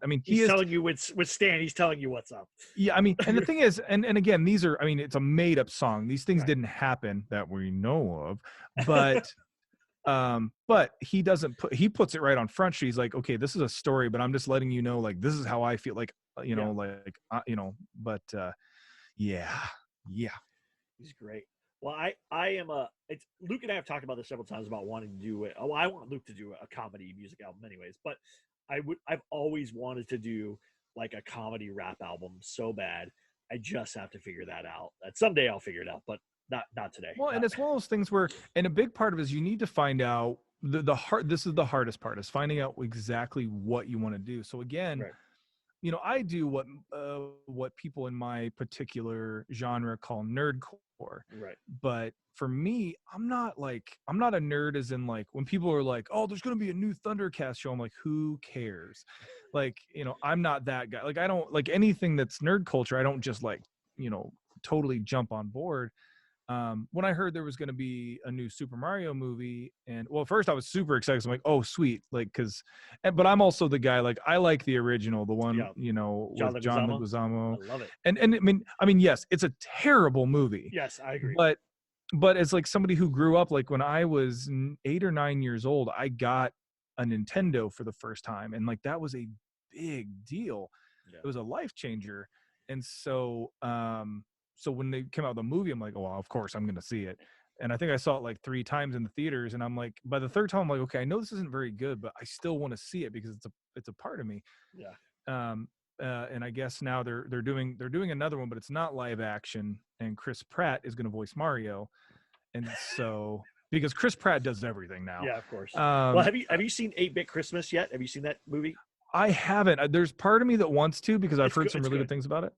mean, he's telling you with Stan, he's telling you what's up. Yeah, I mean, and the thing is, and again, these are, I mean, it's a made up song. These things didn't happen that we know of, but he puts it right on Front Street. He's like, okay, this is a story, but I'm just letting you know, like, this is how I feel, like, but yeah. He's great. Well, Luke and I have talked about this several times about wanting to do it. Oh, I want Luke to do a comedy music album anyways, but I've always wanted to do like a comedy rap album so bad. I just have to figure that out. That someday I'll figure it out, but not today. Well, and it's one of those things where, and a big part of it is you need to find out this is the hardest part, is finding out exactly what you want to do. So again, I do what people in my particular genre call nerdcore. Right. But for me, I'm not a nerd as in like when people are like, oh, there's going to be a new Thundercast show. I'm like, who cares? Like, I'm not that guy. Like, I don't like anything that's nerd culture. I don't just like, totally jump on board. When I heard there was going to be a new Super Mario movie, and well, first I was super excited. I'm like, oh, sweet. Like, but I'm also the guy, like, I like the original, the one, with John Leguizamo. I love it. And I mean, yes, it's a terrible movie. Yes, I agree. But as like somebody who grew up, like when I was 8 or 9 years old, I got a Nintendo for the first time. And like, that was a big deal. Yeah. It was a life changer. And so, so when they came out with the movie, I'm like, oh, well, of course I'm going to see it. And I think I saw it like 3 times in the theaters. And I'm like, by the 3rd time, I'm like, okay, I know this isn't very good, but I still want to see it because it's a part of me. Yeah. And I guess now they're doing another one, but it's not live action. And Chris Pratt is going to voice Mario. And so, because Chris Pratt does everything now. Yeah, of course. Well, have you seen 8-Bit Christmas yet? Have you seen that movie? I haven't. There's part of me that wants to because I've heard some really good things about it.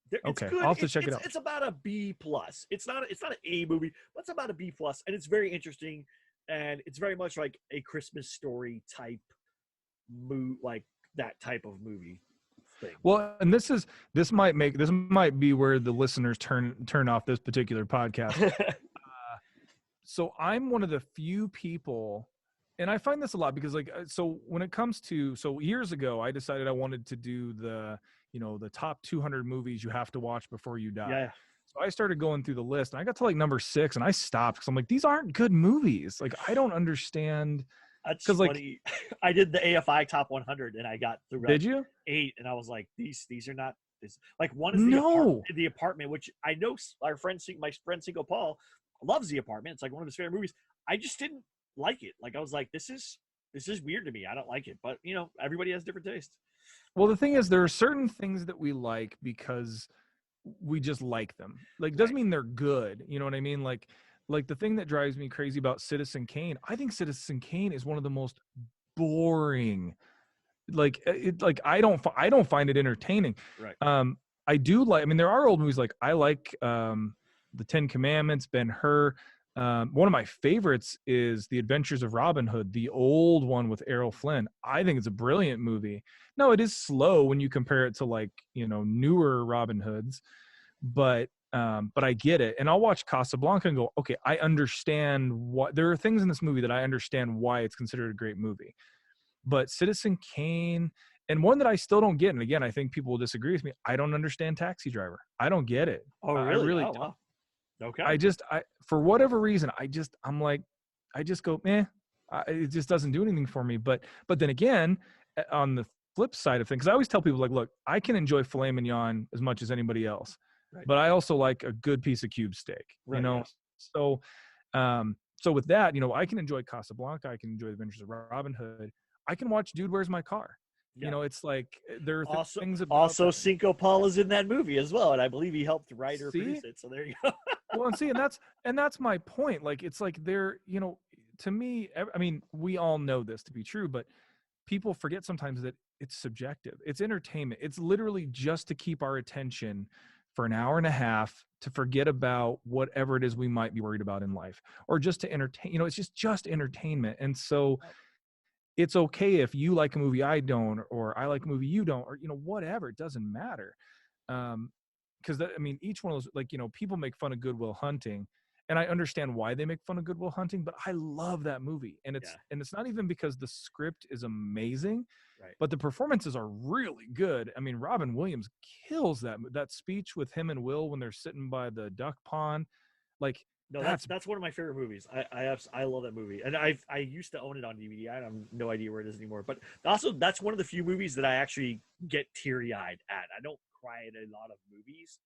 It's Okay, good. I'll have to check it out. It's about a B+. It's not an A movie, but it's about a B+, and it's very interesting, and it's very much like a Christmas Story type like that type of movie thing. Well, and this might be where the listeners turn off this particular podcast. So I'm one of the few people, and I find this a lot because so when it comes to, so years ago, I decided I wanted to do the top 200 movies you have to watch before you die. Yeah. So I started going through the list and I got to like number 6 and I stopped because I'm like, these aren't good movies. Like, I don't understand. That's funny. I did the AFI top 100 and I got through. Did you? 8 and I was like, these are not this. Like, one is the apartment, which I know my friend Single Paul loves. The Apartment. It's like one of his favorite movies. I just didn't like it. Like, I was like, this is weird to me. I don't like it. But everybody has different taste. Well, the thing is, there are certain things that we like because we just like them. Like, it doesn't mean they're good. You know what I mean? Like the thing that drives me crazy about Citizen Kane, I think Citizen Kane is one of the most boring. I don't find it entertaining. Right. I do like. I mean, there are old movies like I like the 10 Commandments, Ben-Hur. One of my favorites is The Adventures of Robin Hood, the old one with Errol Flynn. I think it's a brilliant movie. No, it is slow when you compare it to newer Robin Hoods, but I get it. And I'll watch Casablanca and go, okay, I understand there are things in this movie that I understand why it's considered a great movie. But Citizen Kane, and one that I still don't get, and again, I think people will disagree with me, I don't understand Taxi Driver. I don't get it. Oh, really? I really don't. Wow. Okay. I for whatever reason, I just go, it just doesn't do anything for me. But then again, on the flip side of things, because I always tell people, like, look, I can enjoy filet mignon as much as anybody else, right, but I also like a good piece of cube steak, right, yes. So, so with that, I can enjoy Casablanca, I can enjoy The Adventures of Robin Hood, I can watch Dude, Where's My Car? Yeah. It's like there are things about also that. Cinco Paul is in that movie as well, and I believe he helped write or produce it. So there you go. Well, and that's my point. Like, it's like they're, to me, I mean, we all know this to be true, but people forget sometimes that it's subjective. It's entertainment. It's literally just to keep our attention for an hour and a half, to forget about whatever it is we might be worried about in life, or just to entertain. It's just entertainment. And so it's okay if you like a movie I don't, or I like a movie you don't, or whatever. It doesn't matter. Because each one of those, people make fun of Good Will Hunting, and I understand why they make fun of Good Will Hunting, but I love that movie, and it's not even because the script is amazing, right, but the performances are really good. I mean, Robin Williams kills that speech with him and Will when they're sitting by the duck pond, like. No, that's one of my favorite movies. I love that movie, and I used to own it on DVD. I have no idea where it is anymore. But also, that's one of the few movies that I actually get teary-eyed at. I don't cry at a lot of movies,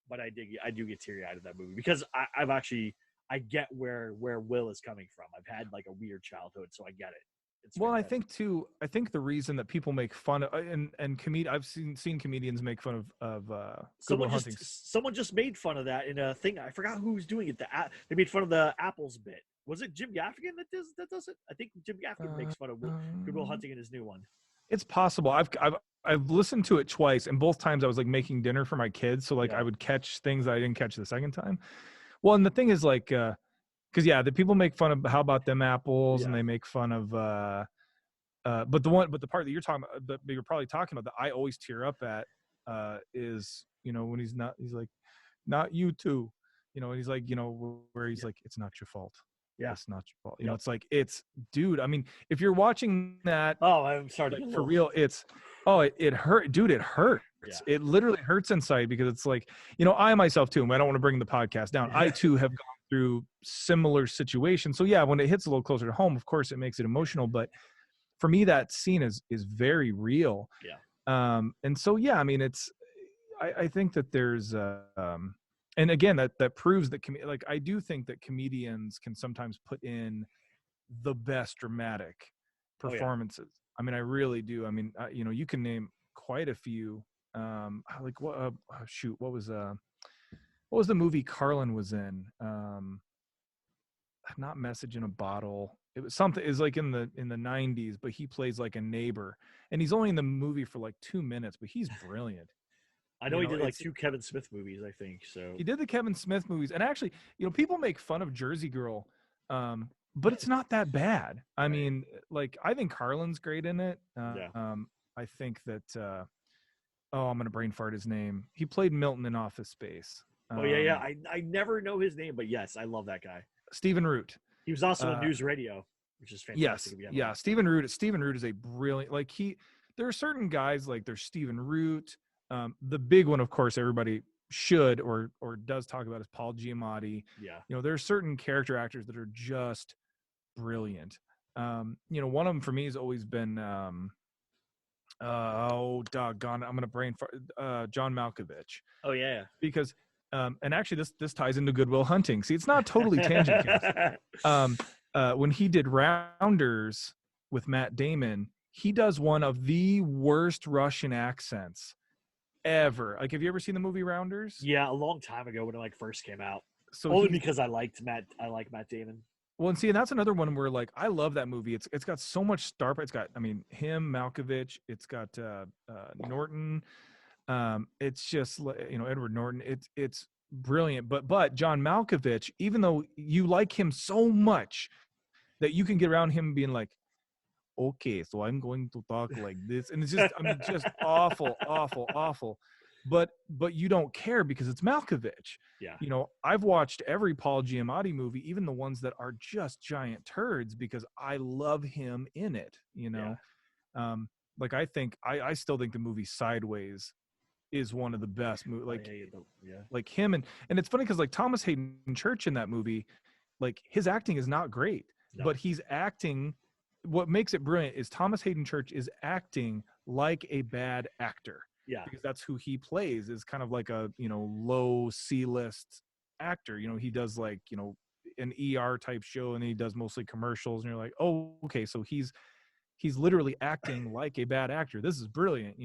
but I do get teary-eyed at that movie because I get where Will is coming from. I've had like a weird childhood, so I get it. Well, I think the reason that people make fun of and I've seen comedians make fun of Good Will Hunting. Someone just made fun of that in a thing. I forgot who was doing it. They made fun of the apples bit. Was it Jim Gaffigan that does it? I think Jim Gaffigan makes fun of Good Will Hunting in his new one. It's possible. I've listened to it twice, and both times I was like making dinner for my kids, so I would catch things that I didn't catch the second time. Well, and the thing is because the people make fun of how about them apples, and they make fun of but the part that you're talking about, that you're probably talking about, that I always tear up at is when he's like, not you too, and he's like, where he's like, it's not your fault. Yeah, it's not your fault. It's like, dude. I mean, if you're watching that, oh, I'm sorry, for real, it hurt, dude. It hurts. Yeah. It literally hurts inside because it's like, I myself too. I don't want to bring the podcast down. I too have gone through similar situations. So yeah, when it hits a little closer to home, of course it makes it emotional. But for me, that scene is very real. Yeah. And so, yeah, I mean, I think that there's, and again, that proves that, like, I do think that comedians can sometimes put in the best dramatic Oh, yeah. performances. I mean, I really do. I mean, you can name quite a few. Like shoot, what was the movie Carlin was in? Not Message in a Bottle. It was something. Is like in the 90s, but he plays like a neighbor, and he's only in the movie for like 2 minutes, but he's brilliant. I know he did like 2 Kevin Smith movies, I think. So he did the Kevin Smith movies, and actually, people make fun of Jersey Girl, but it's not that bad. I mean, like, I think Carlin's great in it. I think that. I'm gonna brain fart his name. He played Milton in Office Space. Yeah. I never know his name, but yes, I love that guy. Stephen Root. He was also in News Radio, which is fantastic. Yes, Stephen Root is a brilliant. Like, there are certain guys, like there's Stephen Root. The big one, of course, everybody should or does talk about is Paul Giamatti. Yeah. There are certain character actors that are just brilliant. One of them for me has always been doggone, I'm gonna brain fart, John Malkovich. Oh yeah. Because and actually this ties into Good Will Hunting. See, it's not totally tangent. When he did Rounders with Matt Damon, he does one of the worst Russian accents ever. Like, have you ever seen the movie Rounders? Yeah, a long time ago when it like first came out. So only because I like Matt Damon. Well, and see, and that's another one where, like, I love that movie. It's got so much star power. It's got, I mean, him, Malkovich. It's got Norton. It's just, Edward Norton. It's brilliant. But John Malkovich, even though you like him so much that you can get around him being like, okay, so I'm going to talk like this, and it's just, I mean, just awful, awful, awful. But you don't care because it's Malkovich. Yeah. I've watched every Paul Giamatti movie, even the ones that are just giant turds, because I love him in it. Like, I still think the movie Sideways is one of the best movies. Like, like him, and it's funny because, like, Thomas Hayden Church in that movie, like, his acting is not great, but he's acting. What makes it brilliant is Thomas Hayden Church is acting like a bad actor. Yeah. Because that's who he plays, is kind of like a, low C-list actor. He does, like, an ER type show, and then he does mostly commercials, and you're like, oh, okay, so he's literally acting like a bad actor. This is brilliant,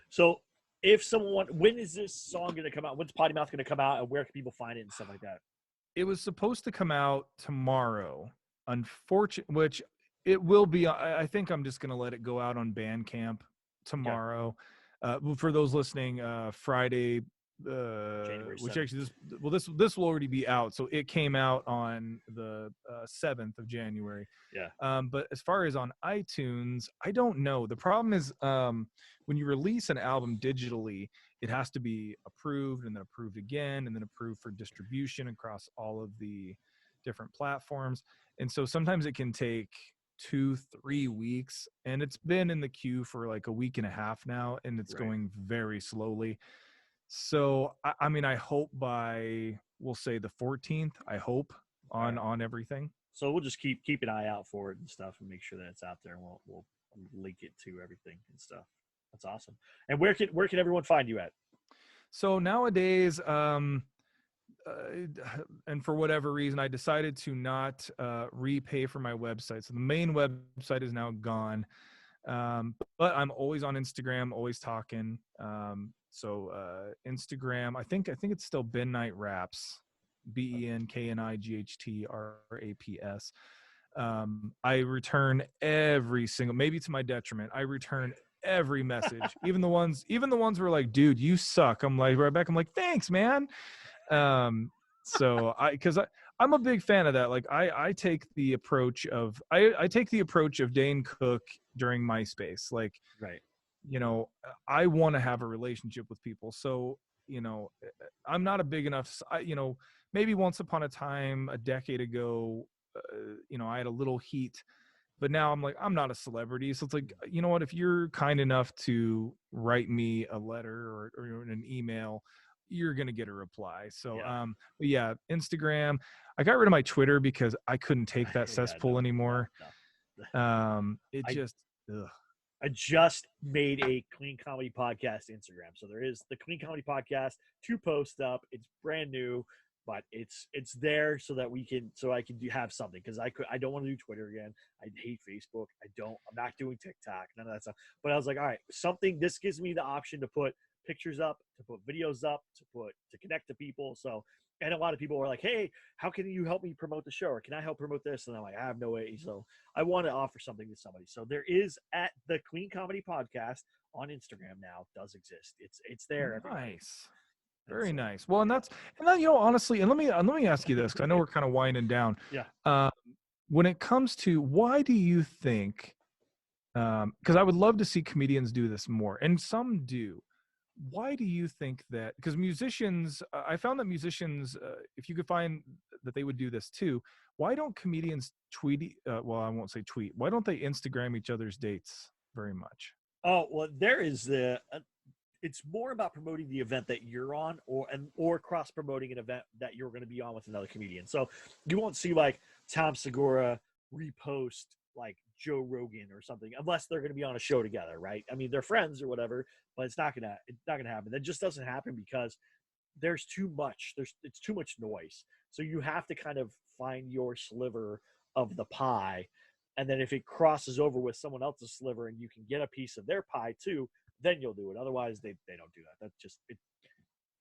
So if someone, when is this song going to come out? When's Potty Mouth going to come out, and where can people find it and stuff like that? It was supposed to come out tomorrow, which it will be. I think I'm just going to let it go out on Bandcamp tomorrow. Okay. For those listening, Friday, which actually this will already be out. So it came out on the 7th of January. Yeah. But as far as on iTunes, I don't know. The problem is when you release an album digitally, it has to be approved and then approved again and then approved for distribution across all of the different platforms. And so sometimes it can take 2-3 weeks, and it's been in the queue for like a week and a half now, and it's going very slowly. So I mean, I hope by, we'll say, the 14th, I hope on everything. So we'll just keep an eye out for it and stuff, and make sure that it's out there, and we'll link it to everything and stuff. That's awesome. And where can everyone find you at? So nowadays, and for whatever reason, I decided to not repay for my website. So the main website is now gone. But I'm always on Instagram, always talking. So Instagram, I think it's still Ben Night Raps, BENKNIGHTRAPS. I return every single, maybe to my detriment, I return every message, even the ones where like, dude, you suck. I'm like, right back, I'm like, thanks, man. So I'm a big fan of that. Like, I take the approach of Dane Cook during MySpace. Like, right. I want to have a relationship with people. So, I'm not a big enough, maybe once upon a time, a decade ago, I had a little heat, but now I'm like, I'm not a celebrity. So it's like, you know what, if you're kind enough to write me a letter or an email, you're going to get a reply. So, yeah, Instagram, I got rid of my Twitter because I couldn't take that cesspool anymore. No. Ugh. I just made a Clean Comedy Podcast Instagram. So there is the Clean Comedy Podcast 2 posts up. It's brand new, but it's there so that I can have something, because I don't want to do Twitter again. I hate Facebook. I'm not doing TikTok, none of that stuff. But I was like, all right, this gives me the option to put pictures up, to put videos up, to connect to people. So, and a lot of people were like, hey, how can you help me promote the show? Or can I help promote this? And I'm like, I have no way. So I want to offer something to somebody. So there is, at the Clean Comedy Podcast on Instagram now, does exist. It's there. Nice. Very nice. Well, and then, honestly, and let me ask you this, because I know we're kind of winding down. Yeah. When it comes to, why do you think, because I would love to see comedians do this more, and some do. Why do you think that? Because musicians, I found that musicians, if you could find that they would do this too, why don't comedians tweet? Well, I won't say tweet. Why don't they Instagram each other's dates very much? Oh, well, there is it's more about promoting the event that you're on, or cross promoting an event that you're going to be on with another comedian. So you won't see like Tom Segura repost like Joe Rogan or something, unless they're going to be on a show together, right? I mean, they're friends or whatever, but it's not gonna happen. That just doesn't happen because there's too much. It's too much noise. So you have to kind of find your sliver of the pie, and then if it crosses over with someone else's sliver and you can get a piece of their pie too, then you'll do it. Otherwise, they don't do that. That's just it's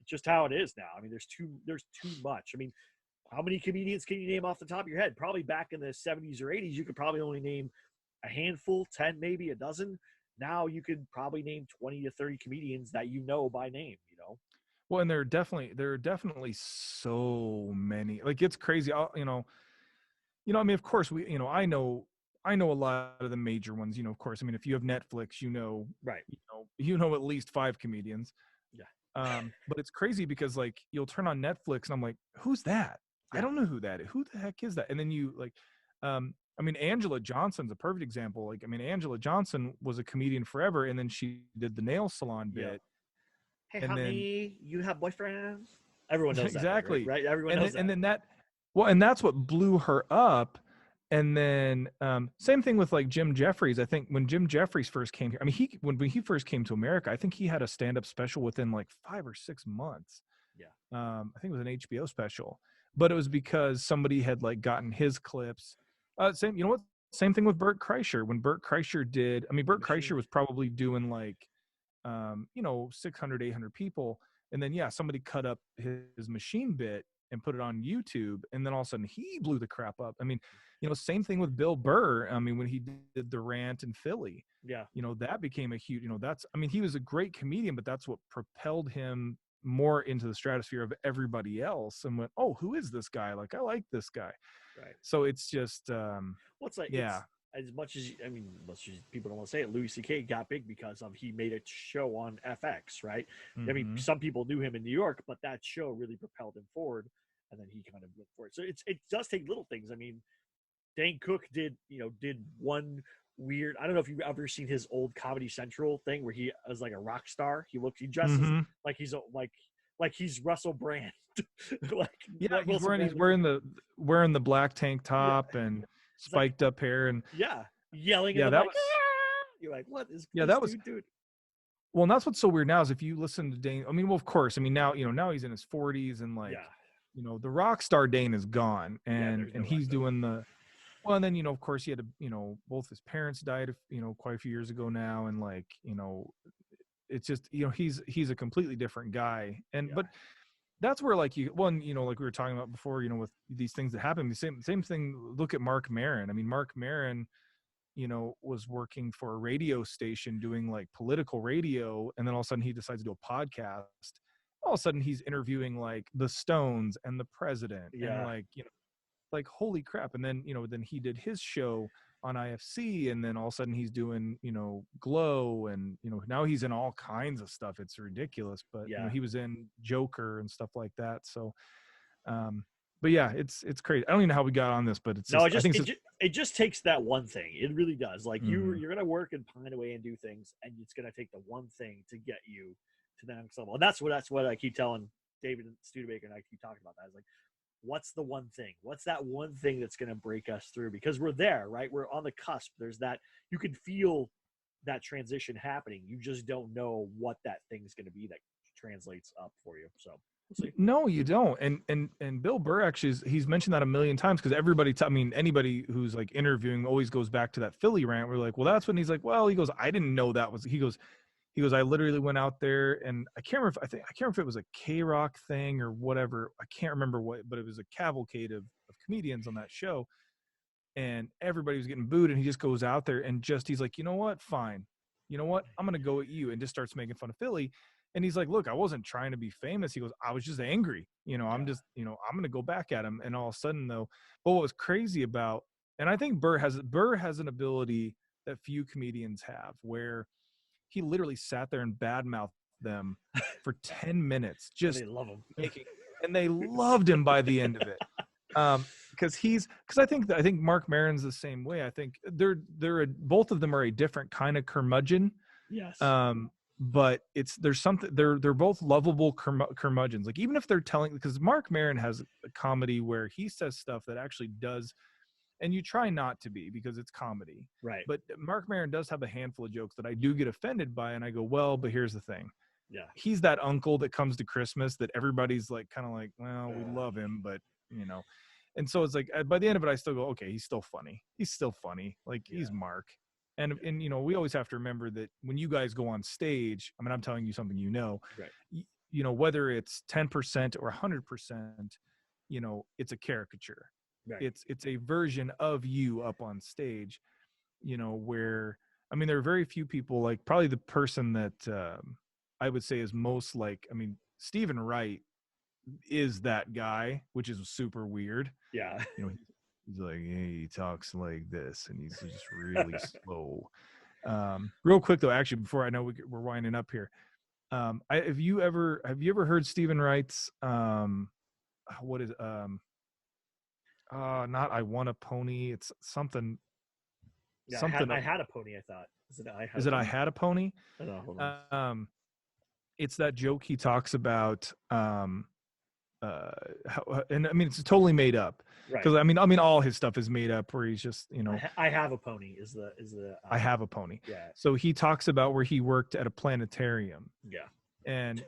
just how it is now. I mean, there's too much. I mean, how many comedians can you name off the top of your head? Probably back in the 70s or 80s, you could probably only name a handful, 10, maybe a dozen. Now you could probably name 20 to 30 comedians that you know by name, Well, and there are definitely so many. Like, it's crazy. I mean, of course I know a lot of the major ones, of course. I mean, if you have Netflix, Right. At least 5 comedians. Yeah. But it's crazy because like you'll turn on Netflix and I'm like, who's that? Yeah. I don't know who that is. Who the heck is that? And then you like, I mean, Angela Johnson's a perfect example. Like, I mean, Angela Johnson was a comedian forever, and then she did the nail salon bit. Hey, and honey, you have boyfriends? Everyone knows exactly. that, right? Everyone knows that. And then and that's what blew her up. And then same thing with like Jim Jeffries. I think when Jim Jeffries first came here, I mean, when he first came to America, I think he had a stand-up special within like 5 or 6 months. Yeah. I think it was an HBO special, but it was because somebody had like gotten his clips. Same thing with Bert Kreischer. When Bert Kreischer did, I mean, Bert Kreischer was probably doing like, 600, 800 people. And then, somebody cut up his machine bit and put it on YouTube. And then all of a sudden he blew the crap up. I mean, same thing with Bill Burr. I mean, when he did the rant in Philly, that became a huge, he was a great comedian, but that's what propelled him more into the stratosphere of everybody else, and went, oh, who is this guy? Like, I like this guy. Right. So it's just, as much as people don't want to say it, Louis C.K. got big because he made a show on FX, right? Mm-hmm. I mean, some people knew him in New York, but that show really propelled him forward, and then he kind of went for it. So it does take little things. I mean, Dane Cook did one weird. I don't know if you've ever seen his old Comedy Central thing where he was like a rock star. He dresses like he's Russell Brand. He's wearing the black tank top and spiked up hair and yelling. Yeah, that was. You're like, what is? Yeah, that was. Dude. Well, and that's what's so weird now is if you listen to Dane. I mean, well, of course. I mean, now he's in his 40s and like, the rock star Dane is gone, and he's doing the. Well, and then of course he had both his parents died quite a few years ago now, and like it's just he's a completely different guy, and but that's where like like we were talking about before, with these things that happen, the same thing. Look at Mark Maron. I mean, Mark Maron was working for a radio station doing like political radio, and then all of a sudden he decides to do a podcast. All of a sudden he's interviewing like the Stones and the president, and like holy crap. And then then he did his show on IFC, and then all of a sudden he's doing Glow, and now he's in all kinds of stuff. It's ridiculous. But he was in Joker and stuff like that. So but it's crazy. I don't even know how we got on this, but it just takes that one thing. It really does. Like you're gonna work and pine away and do things, and it's gonna take the one thing to get you to the next level. And that's what I keep telling David Studebaker, and I keep talking about that. I was like, what's the one thing? What's that one thing that's going to break us through? Because we're there, right? We're on the cusp. There's that, you can feel that transition happening. You just don't know what that thing's going to be that translates up for you. So we'll see. No, you don't. And Bill Burr actually he's mentioned that a million times because everybody, I mean, anybody who's like interviewing always goes back to that Philly rant. We're like, well, that's when he's like, well, he goes, I didn't know that was. He goes, I literally went out there and I can't remember. I can't remember if it was a K-Rock thing or whatever. I can't remember what, but it was a cavalcade of comedians on that show, and everybody was getting booed. And he just goes out there and he's like, you know what, fine, you know what, I'm gonna go at you, and just starts making fun of Philly. And he's like, look, I wasn't trying to be famous. He goes, I was just angry. I'm just, I'm going to go back at him. And all of a sudden, though, but what was crazy about, and I think Burr has an ability that few comedians have, where he literally sat there and badmouthed them for 10 minutes. Just they love him. And they loved him by the end of it. Because I think Mark Maron's the same way. I think both of them are a different kind of curmudgeon. Yes. But there's something, they're both lovable curmudgeons. Like, even if they're telling, because Mark Maron has a comedy where he says stuff that actually does, and you try not to be because it's comedy. Right. But Mark Maron does have a handful of jokes that I do get offended by, and I go, well, but here's the thing. Yeah. He's that uncle that comes to Christmas that everybody's like, kind of like, well, we love him, but and so it's like, by the end of it, I still go, okay, he's still funny. Like, he's Mark. And we always have to remember that when you guys go on stage, I mean, I'm telling you something, right. Whether it's 10% or 100%, it's a caricature. Right. It's a version of you up on stage, where, I mean, there are very few people, like probably the person that I would say is most like, I mean, Stephen Wright is that guy, which is super weird. Yeah. He's like, hey, he talks like this, and he's just really slow. Real quick though, actually, before I know we're winding up here, have you ever heard Stephen Wright's what is not I Want a Pony? It's something. Yeah, something. I had a pony. I thought. Is it I Had a Pony? I don't know, hold on. It's that joke he talks about. And I mean, it's totally made up, because right. I mean all his stuff is made up, where he's just I have a pony is the I have a pony. Yeah. So he talks about where he worked at a planetarium. Yeah. And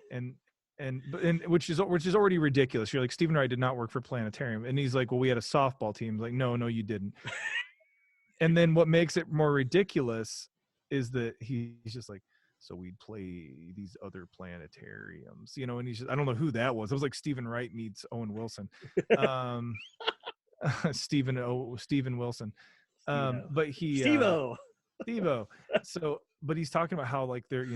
which is already ridiculous. You're like, Stephen Wright did not work for planetarium, and he's like, well, we had a softball team. Like, no, you didn't. And then what makes it more ridiculous is that he's just like, so we'd play these other planetariums, and he's just, I don't know who that was. It was like Stephen Wright meets Owen Wilson. Stephen Wilson. But Steve-O. So, but he's talking about how, like, they're,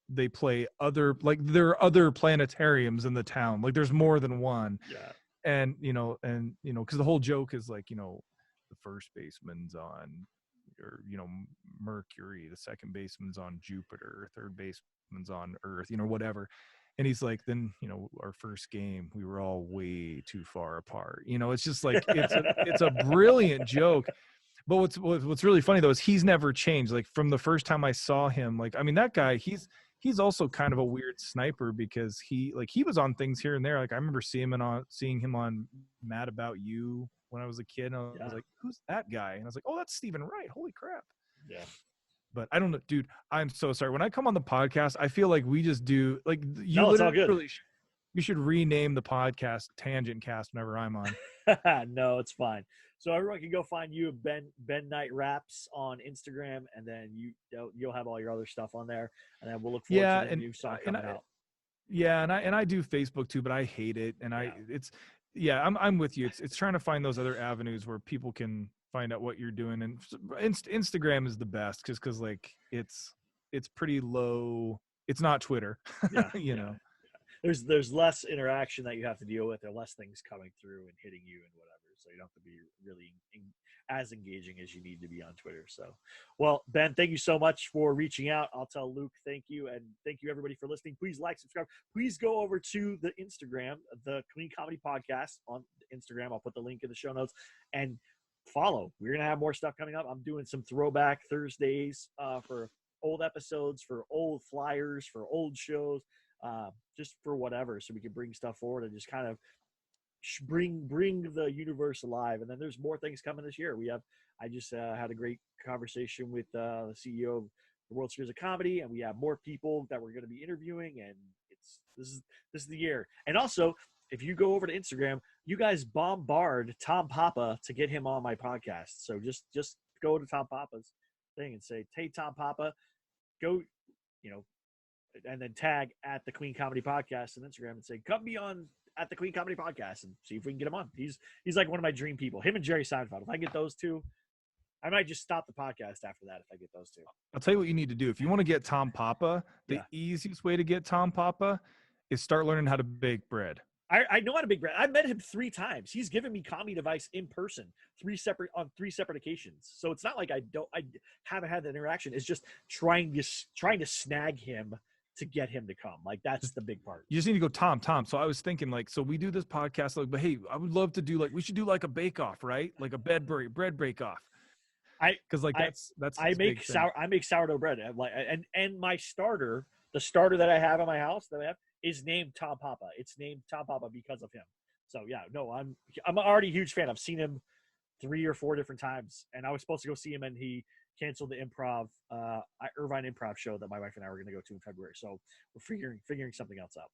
they play other, like, there are other planetariums in the town. Like, there's more than one. Yeah. And, because the whole joke is like, the first baseman's on, or Mercury, the second baseman's on Jupiter, third baseman's on Earth, whatever. And he's like, then our first game, we were all way too far apart. It's just like, it's a brilliant joke. But what's really funny though is he's never changed. Like, from the first time I saw him, like, I mean, that guy, he's also kind of a weird sniper, because he was on things here and there. Like, I remember seeing him on Mad About You when I was a kid, and I was like, who's that guy? And I was like, oh, that's Stephen Wright. Holy crap. Yeah. But I don't know, dude, I'm so sorry. When I come on the podcast, I feel like we just do, like, it's all good. You should rename the podcast Tangent Cast whenever I'm on. No, it's fine. So everyone can go find you, Ben Knight Raps, on Instagram, and then you'll have all your other stuff on there, and then we'll look forward to the new song coming out. Yeah, and I do Facebook too, but I hate it, and I'm with you. It's trying to find those other avenues where people can find out what you're doing, and Instagram is the best, because like it's pretty low. It's not Twitter. Yeah. There's less interaction that you have to deal with. There are less things coming through and hitting you and whatever. So you don't have to be really as engaging as you need to be on Twitter. So, well, Ben, thank you so much for reaching out. I'll tell Luke thank you, and thank you everybody for listening. Please like, subscribe. Please go over to the Instagram, the Clean Comedy Podcast on Instagram. I'll put the link in the show notes, and follow. We're gonna have more stuff coming up. I'm doing some throwback Thursdays for old episodes, for old flyers, for old shows. Just for whatever, so we can bring stuff forward and just kind of bring the universe alive. And then there's more things coming this year. I just had a great conversation with the CEO of the World Series of Comedy, and we have more people that we're going to be interviewing, and this is the year. And also, if you go over to Instagram, you guys bombard Tom Papa to get him on my podcast. So just go to Tom Papa's thing and say, hey, Tom Papa, go, and then tag at the Queen Comedy Podcast on Instagram and say, come be on at the Queen Comedy Podcast and see if we can get him on. He's like one of my dream people. Him and Jerry Seinfeld. If I get those two, I might just stop the podcast after that if I get those two. I'll tell you what you need to do. If you want to get Tom Papa, the easiest way to get Tom Papa is start learning how to bake bread. I know how to bake bread. I met him 3 times. He's given me comedy advice in person, 3 separate occasions. So it's not like I haven't had that interaction. It's just trying to snag him to get him to come. Like, that's the big part. You just need to go, Tom. So I was thinking, like, so we do this podcast, like, but hey, I would love to do, we should do like a bake off, right? Like a bread bake off. Because I make sourdough bread. And my starter, the starter that I have in my house is named Tom Papa. It's named Tom Papa because of him. So yeah, no, I'm already a huge fan. I've seen him 3 or 4 different times, and I was supposed to go see him, and he canceled the Irvine improv show that my wife and I were going to go to in February. So we're figuring something else out.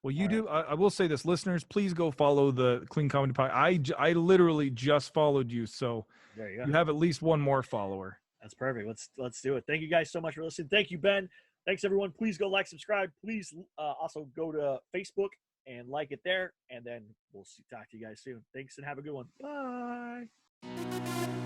Well, you do. I will say this, listeners, please go follow the Clean Comedy Podcast. I literally just followed you, so there you go. You have at least one more follower. That's perfect. Let's do it. Thank you guys so much for listening. Thank you, Ben. Thanks, everyone. Please go like, subscribe. Please also go to Facebook and like it there, and then we'll talk to you guys soon. Thanks, and have a good one. Bye.